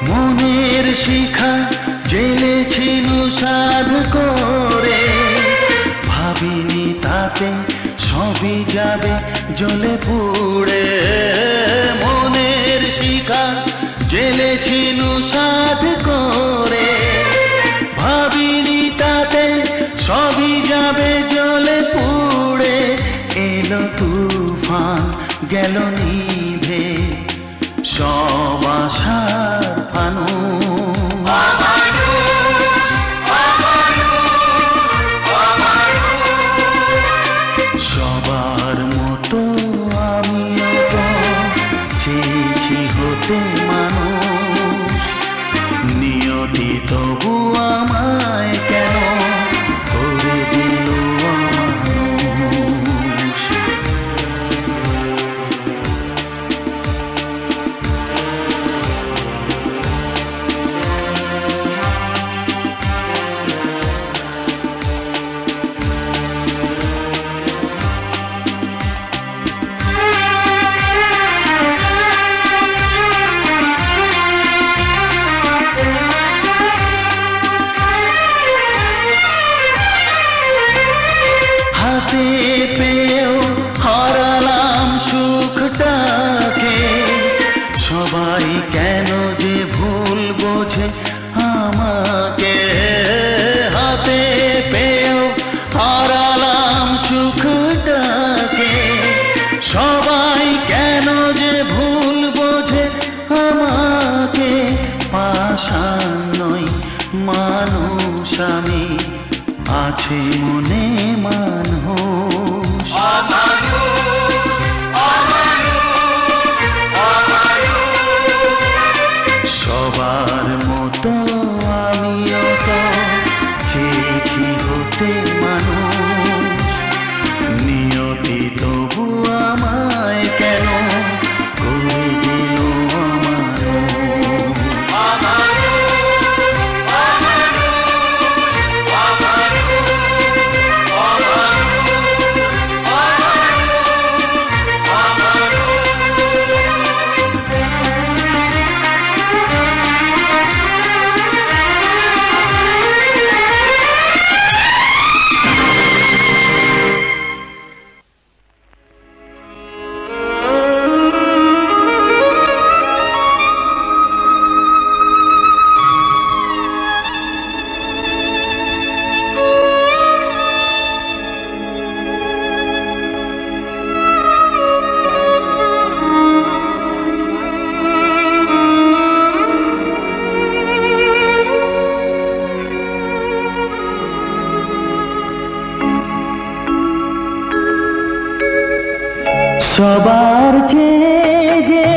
Speaker 4: মনের শিখা জেলেছিল সাধ করে, ভাবিনি তাতে সবই যাবে জ্বলে পুড়ে। মনের শিখা জেলেছিল সাধ করে, ভাবিনি তাতে সবই যাবে জ্বলে পুড়ে। এলো তুফান গেল নিভে সব আশার ফানুষ। সবার মতো আমিও তো চেয়েছি হতে মানুষ, নিয়তি তবু আমায় কেন করে দিল অমানুষ। হাতে পেয়েও হারালাম সুখটাকে, সবাই কেন যে ভুল বোঝে আমাকে। হাতে পেয়েও হারালাম সুখটাকে, সবাই কেন যে ভুল বোঝে আমাকে। পাষাণ নই মানুষ আমি, আছে মনে মানুষ। সবার মতো আমিও তো চেয়েছি হতে মানুষ, নিয়তি তবু আমায় কেন করে দিল অমানুষ।
Speaker 3: সবার চেয়ে যে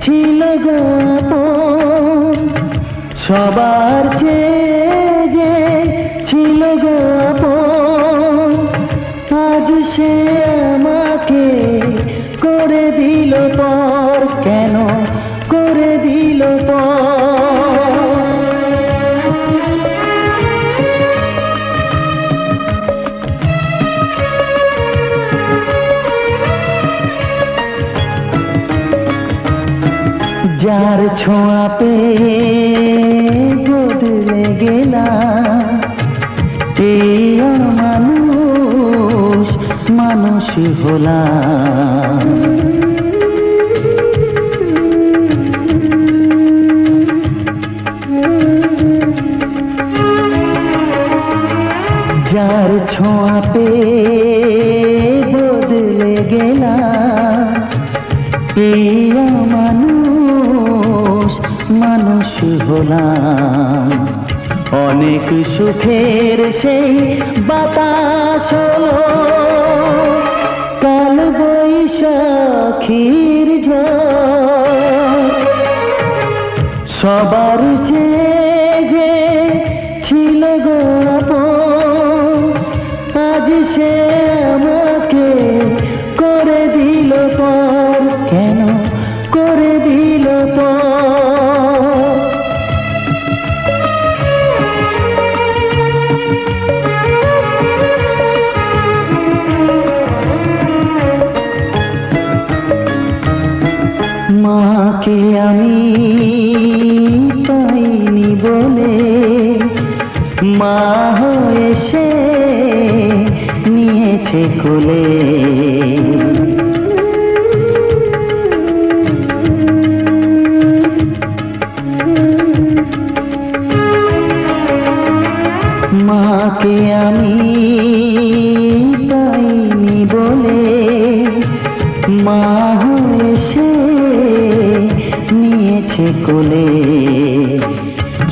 Speaker 3: ছিল গো আপন, সবার চেয়ে যে ছিল গো আপন, আজ সে আমাকে করে দিল পর, কেন করে দিল পর? যার ছোঁয়া পেয়ে বদলে গেলাম, এই মানুষ মানুষ হলাম। যার ছোঁয়া পেয়ে বদলে গেলাম, এই মানুষ মানুষ হলাম। অনেক সুখের সেই বাতাস হলো, কাল বৈশাখীর ঝড়। সবার চেয়ে যে ছিল গো আপন, আজ সে আমাকে করে দিল পর, কেন করে দিল পর? মাকে আমি পাইনি বলে, মা হয়ে সে নিয়েছে কোলে। মাকে আমি পাইনি বলে, মা হয়ে সে নিয়েছে কোলে।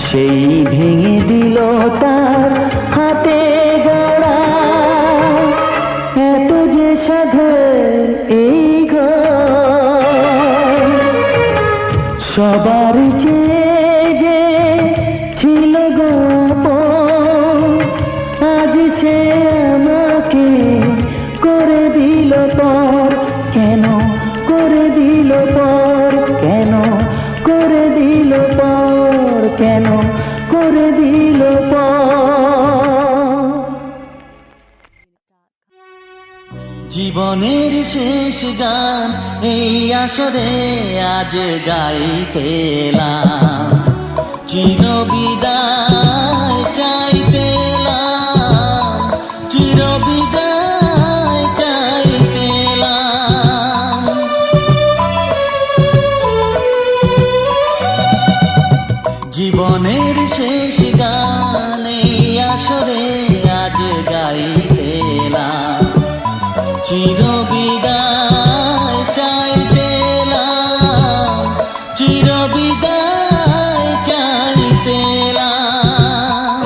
Speaker 3: সেই ভেঙে দিল তার হাতে গড়া, এত যে সাধের এই ঘর। সবার চেয়ে যে ছিল গো আপন, আজ সে আমাকে করে দিল পর, কেন করে দিল পর? কেন করে দিল পর? কেন করে দিল পর? জীবনের শেষ গান এই আসরে আজ গাইতে এলাম, চিরবিদায় চাইতে এলাম, চিরবিদায় চাইতে এলাম। জীবনের শেষ গান এই আসরে আজ গাইতে এলাম, চিরবিদায় চাইতে এলাম, চিরবিদায় চাইতে এলাম।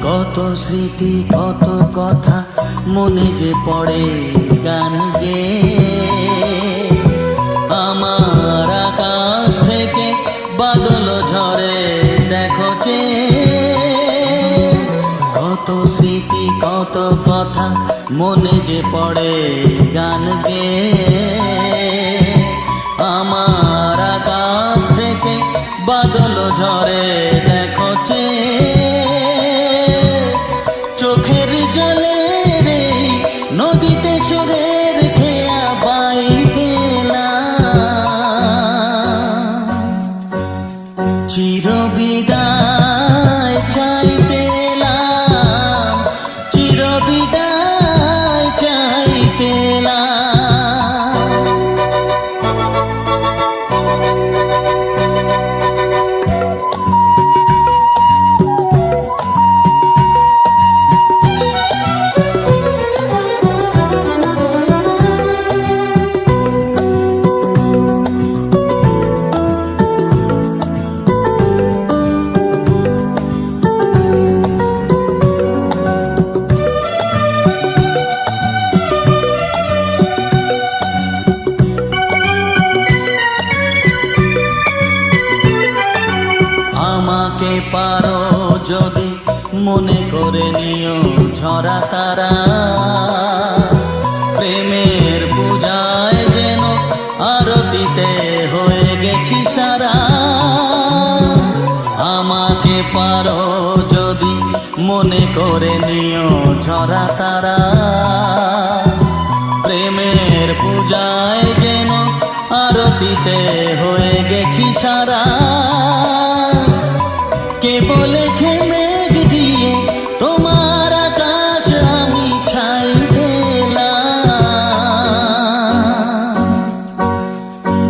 Speaker 3: কত স্মৃতি কত কথা মনে যে পড়ে গান গে, আমার আকাশ থেকে বাদল ঝরে দেখো যে। কত স্মৃতি কত কথা মনে যে পড়ে গান গে, আমার আকাশ থেকে বাদল ঝরে দেখো যে। চোখের জলে রে নদীতে সুরের খেয়া বাইতে এলাম, চিরবিদায় চাইতে এলাম, চিরবিদায় চাই আমাকে পারো যদি মনে করে নিও ঝরা তারা, প্রেমের পূজায় যেন আরতিতে হয়ে গেছি সারা। আমাকে পারো যদি মনে করে নিও ঝরা তারা, প্রেমের পূজায় যেন আরতিতে হয়ে গেছি সারা। কে বলেছে মেঘ দিয়ে তোমার আকাশ আমি ছাই পেলাম,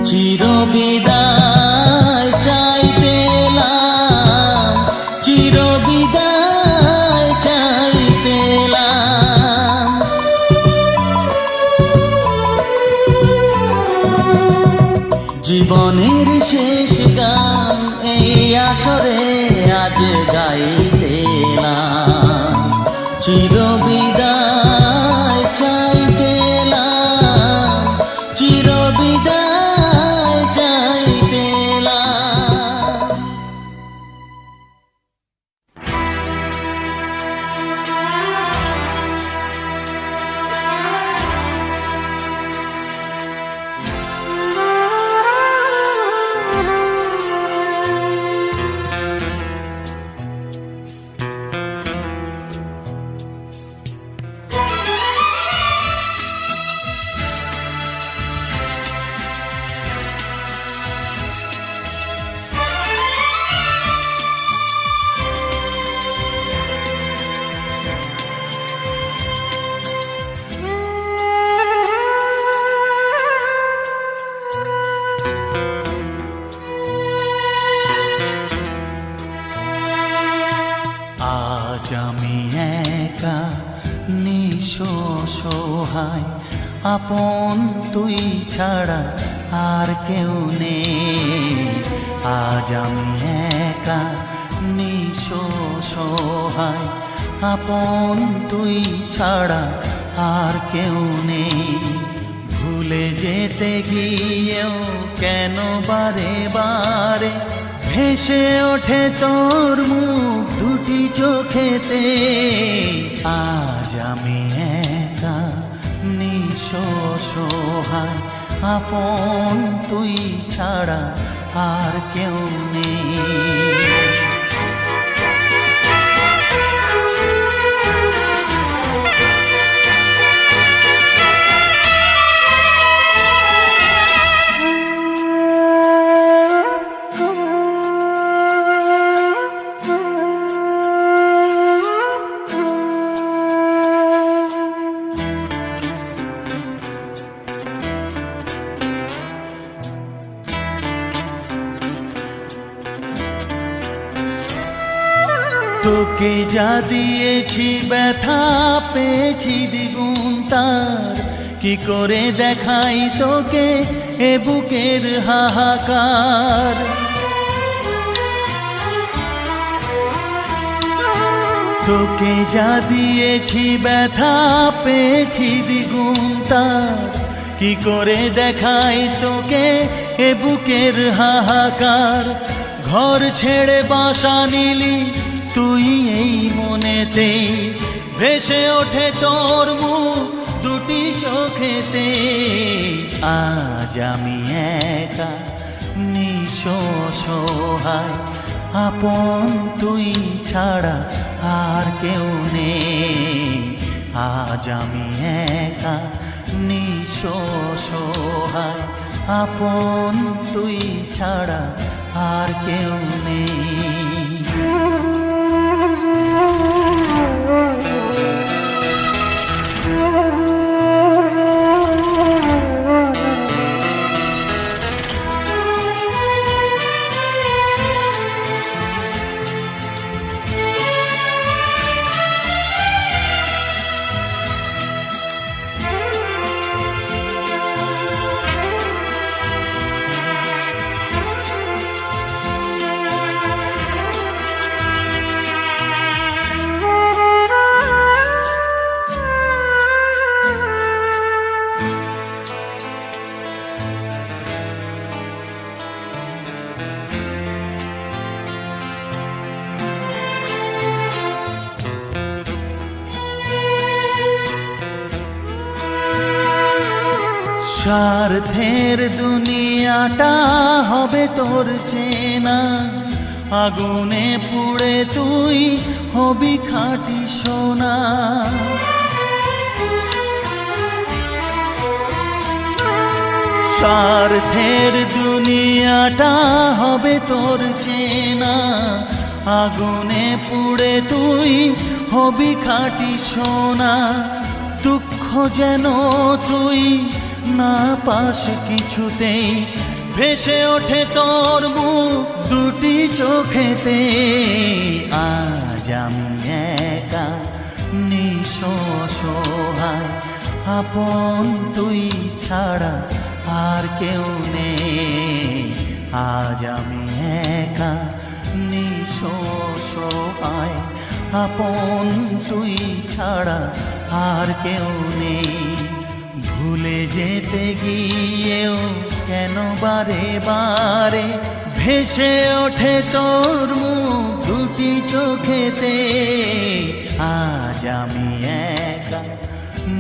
Speaker 3: চিরবিদায় চাই পেলাম, চিরবিদায় চাই পেলাম। জীবনের শেষ গান এই আসরে আজ গাইতেলাম, চিরবিদায় চাইতেলাম, চিরবিদায় চাইতেলাম।
Speaker 4: আজ আমি একা নিঃসহায়, আপন তুই ছাড়া আর কেউ নেই। আজ আমি একা নিঃসহায়, আপন তুই ছাড়া আর কেউ নেই। ভুলে যেতে গিয়েও কেন বারে বারে ভেসে ওঠে তোর মুখ দুটি চোখেতে। আজ আমি একা নিঃসহায়, আপন তুই ছাড়া আর কেউ নেই। তোকে যা দিয়েছি ব্যথা পেয়েছি দ্বিগুণ তার, কি করে দেখাই তোকে এ বুকের হাহাকার। তোকে যা দিয়েছি ব্যথা পেয়েছি দ্বিগুণ তার, কি করে দেখাই তোকে এ বুকের হাহাকার। ঘর ছেড়ে বাসা নিলি তুই এই মনেতে, ভেসে ওঠে তোর মুখ দুটি চোখেতে। আজ আমি একা নিঃসহায়, আপন তুই ছাড়া আর কেউ নেই। আজ আমি একা নিঃসহায়, আপন তুই ছাড়া আর কেউ নেই। স্বার্থের দুনিয়াটা হবে তোর চেনা, আগুনে পুড়ে তুই হবি খাঁটি সোনা। স্বার্থের দুনিয়াটা হবে তোর চেনা, আগুনে পুড়ে তুই হবি খাঁটি সোনা। দুঃখ যেন তুই না পাস কিছুতেই, ভেসে ওঠে তোর মুখ দুটি চোখেতে। আজ আমি একা নিঃসহায়, আপন তুই ছাড়া আর কেউ নেই। আজ আমি একা নিঃসহায়, আপন তুই ছাড়া আর কেউ নেই। ভুলে যেতে গিয়েও কেন বারে বারে ভেসে ওঠে তোর মুখ দুটি চোখেতে। আজ আমি একা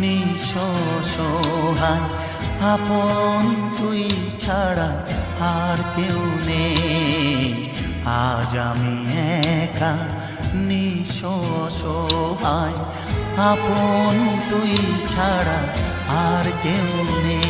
Speaker 4: নিঃসহায়, আপন তুই ছাড়া আর কেউ নেই। আজ আমি একা নিঃসহায়, আপন তুই ছাড়া আর কেউ নেই।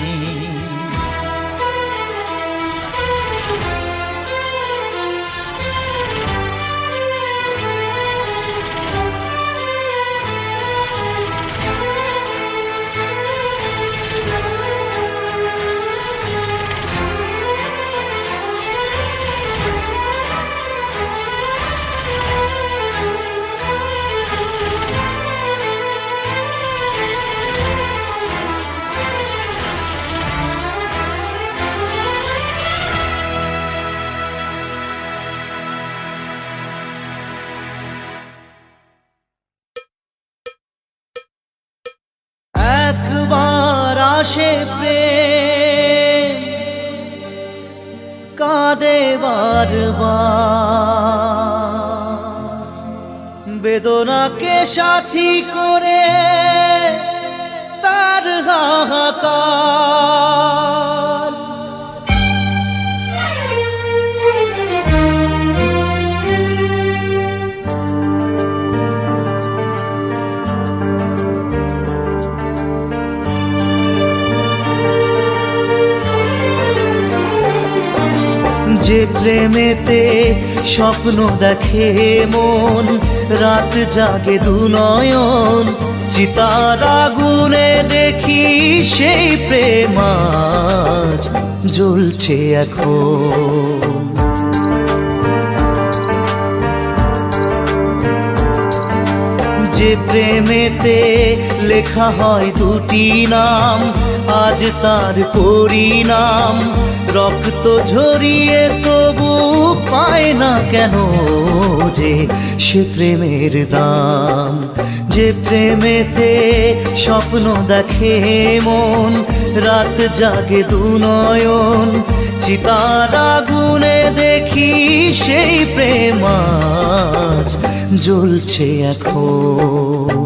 Speaker 5: একবার আসে প্রেম, কাঁদে বারবার, বেদনাকে সাথী করে তার হাহাকার। যে প্রেমেতে স্বপ্ন দেখে মন, রাত জাগে দুনয়ন, চিতার আগুনে দেখি সেই প্রেম আজ জ্বলছে এখন। যে প্রেমেতে লেখা হয় দুটি নাম, আজ তার পরিণাম রক্ত ঝরিয়ে তবু পায় না কেন যে সে প্রেমের দাম। যে প্রেমেতে স্বপ্ন দেখে মন, রাত জাগে দুনয়ন, চিতার আগুনে দেখি সেই প্রেম আজ জ্বলছে এখন।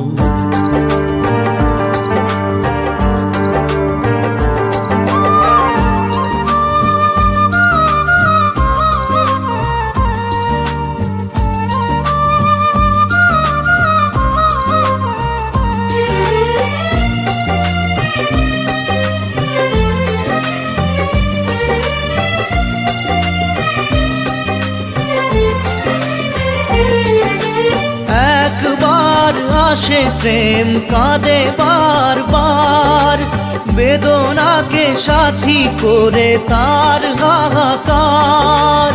Speaker 5: আসে প্রেম, কাঁদে বারবার, বেদনাকে সাথী করে তার হাহাকার।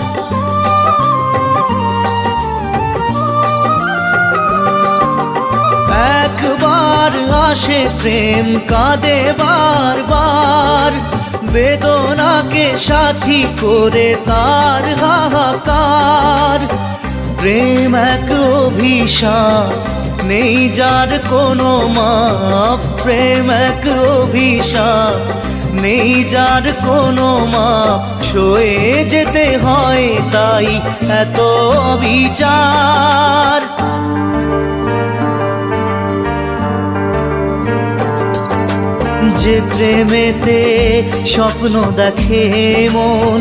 Speaker 5: একবার আসে প্রেম, কাঁদে বারবার, বেদনাকে সাথী করে তার হাহাকার। প্রেম এক অভিশাপ, নেই যার কোনো মাপ। প্রেম এক অভিশাপ, নেই যার কোনো মাপ। সয়ে যেতে হয় তাই এত বিচার। যে প্রেমেতে স্বপ্ন দেখে মন,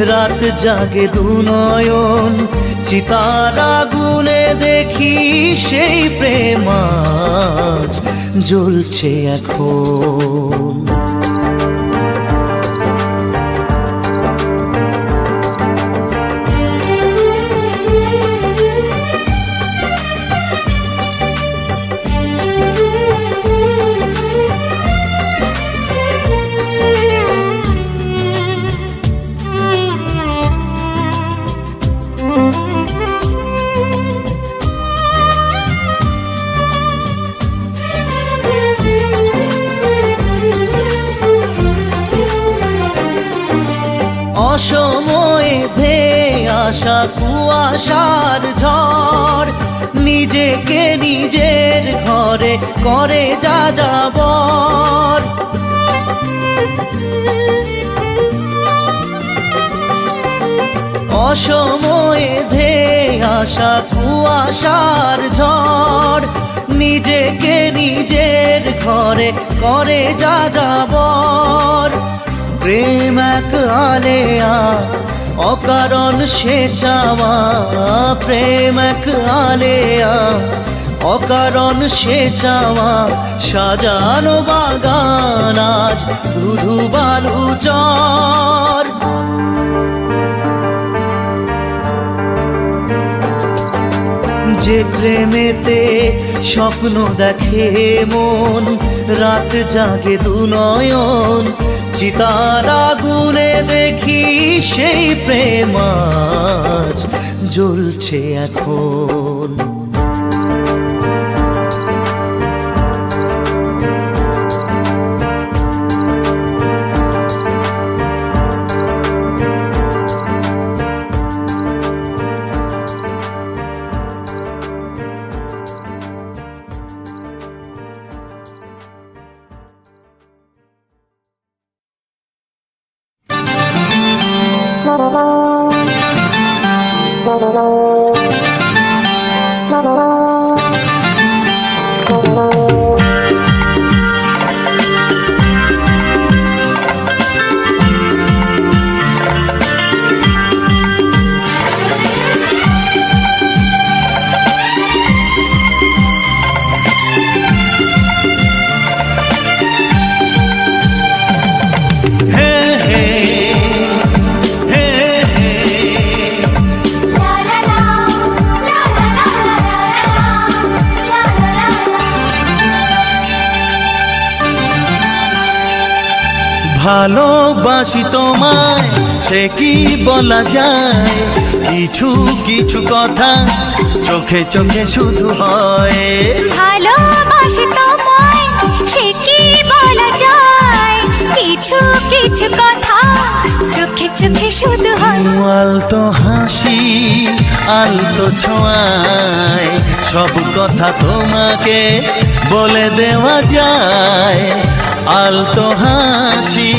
Speaker 5: রাত জাগে দুনয়ন, চিতার আগুনে দেখি সেই প্রেম আজ জ্বলছে এখন। অসময়ে ধেয়ে আসা কুয়াশার ঝড়, নিজেকে নিজের ঘরে করে যা যাবর। অসময়ে ধেয়ে আসা কুয়াশার ঝড়, নিজেকে নিজের ঘরে করে যা যাবর। প্রেম এক আলেয়া অকারণ সে চাওয়া, প্রেম এক আলেয়া অকারণ সে চাওয়া, সাজানো বাগান আজ ধুধু বালু চর। যে প্রেমেতে স্বপ্ন দেখে মন, রাত জাগে দুনয়ন, চিতার আগুনে দেখি সেই প্রেম আজ জ্বলছে এখন।
Speaker 1: ভালোবাসি তোমায় সে কি বলা যায়, কিছু কিছু কথা চোখে চোখে শুধু হয়।
Speaker 2: ভালোবাসি তোমায় সে কি বলা যায়, কিছু কিছু কথা চোখে চোখে শুধু হয়।
Speaker 1: আলতো হাসি আলতো ছোঁয়ায় সব কথা তোমাকে বলে দেওয়া যায়। আলতো হাসি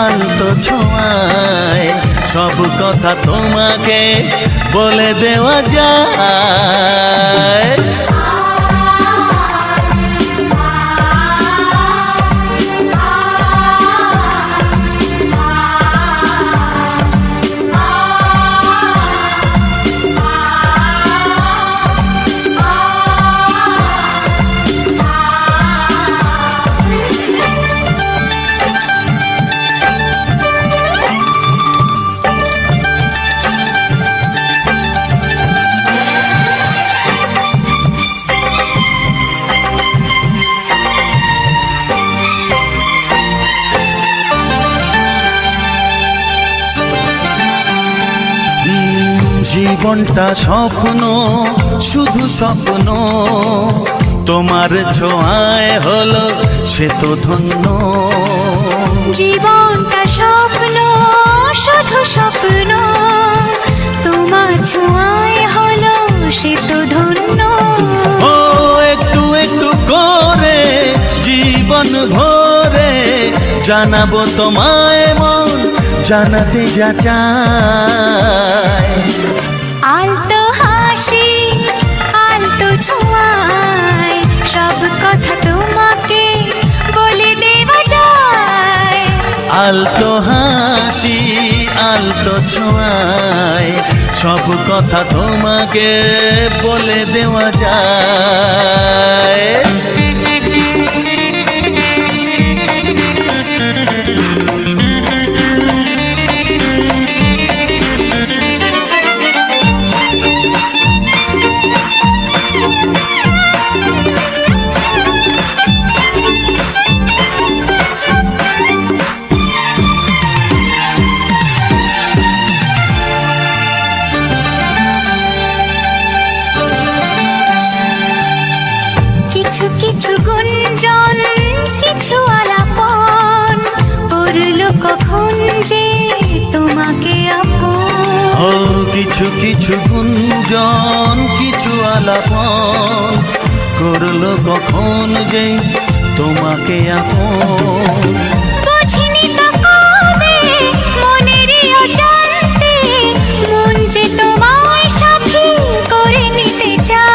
Speaker 1: আলতো ছোঁয়ায় সব কথা তোমাকে বলে দেওয়া যায়। জীবনটা স্বপ্ন শুধু স্বপ্ন, তোমার ছোঁয়ায় হলো সে তো ধন্য।
Speaker 2: জীবনটা স্বপ্ন শুধু স্বপ্ন, তোমার ছোঁয়ায় হলো সে তো ধন্য।
Speaker 1: ও একটু একটু করে জীবন ভরে জানাবো তোমায় মন জানাতে যা চায়।
Speaker 2: আলতো হাসি আলতো ছোঁয়ায় সব কথা তোমাকে বলে দেওয়া যায়।
Speaker 1: আলতো হাসি আলতো ছোঁয়ায় সব কথা তোমাকে বলে দেওয়া যায়।
Speaker 2: কিছু কিছু গুঞ্জন কিছু আলাপন করলো কখন যে তোমাকে আপন।
Speaker 1: ও কিছু কিছু গুঞ্জন কিছু আলাপন করলো কখন যে তোমাকে আপন।
Speaker 2: বুঝিনি তো কবে মনেরই অজান্তে মন যে তোমায় সাথী করে নিতে চায়।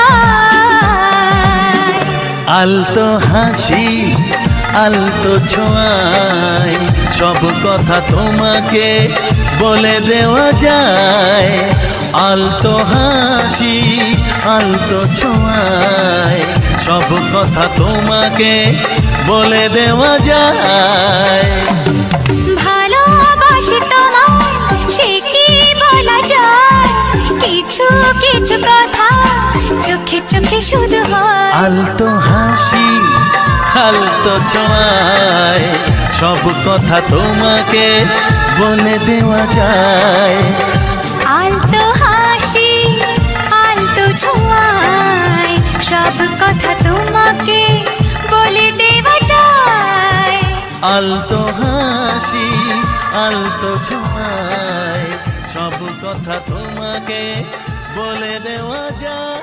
Speaker 1: আলতো হাসি আলতো ছোঁয়ায় সব কথা তোমাকে বলে দেওয়া যায়। আলতো হাসি আলতো ছোঁয়ায় সব কথা তোমাকে বলে দেওয়া যায়।
Speaker 2: ভালোবাসি তোমায় সে কি বলা যায়, কিছু কিছু কথা চোখে চোখে শুধু হয়।
Speaker 1: আলতো হাসি আলতো ছোঁয়ায় সব কথা তোমাকে বলে দেওয়া যায়।
Speaker 2: আলতো হাসি আলতো ছোঁয়ায় সব কথা তোমাকে বলে দেওয়া যায়।
Speaker 1: আলতো হাসি আলতো ছোঁয়ায় সব কথা তোমাকে বলে দেওয়া যায়।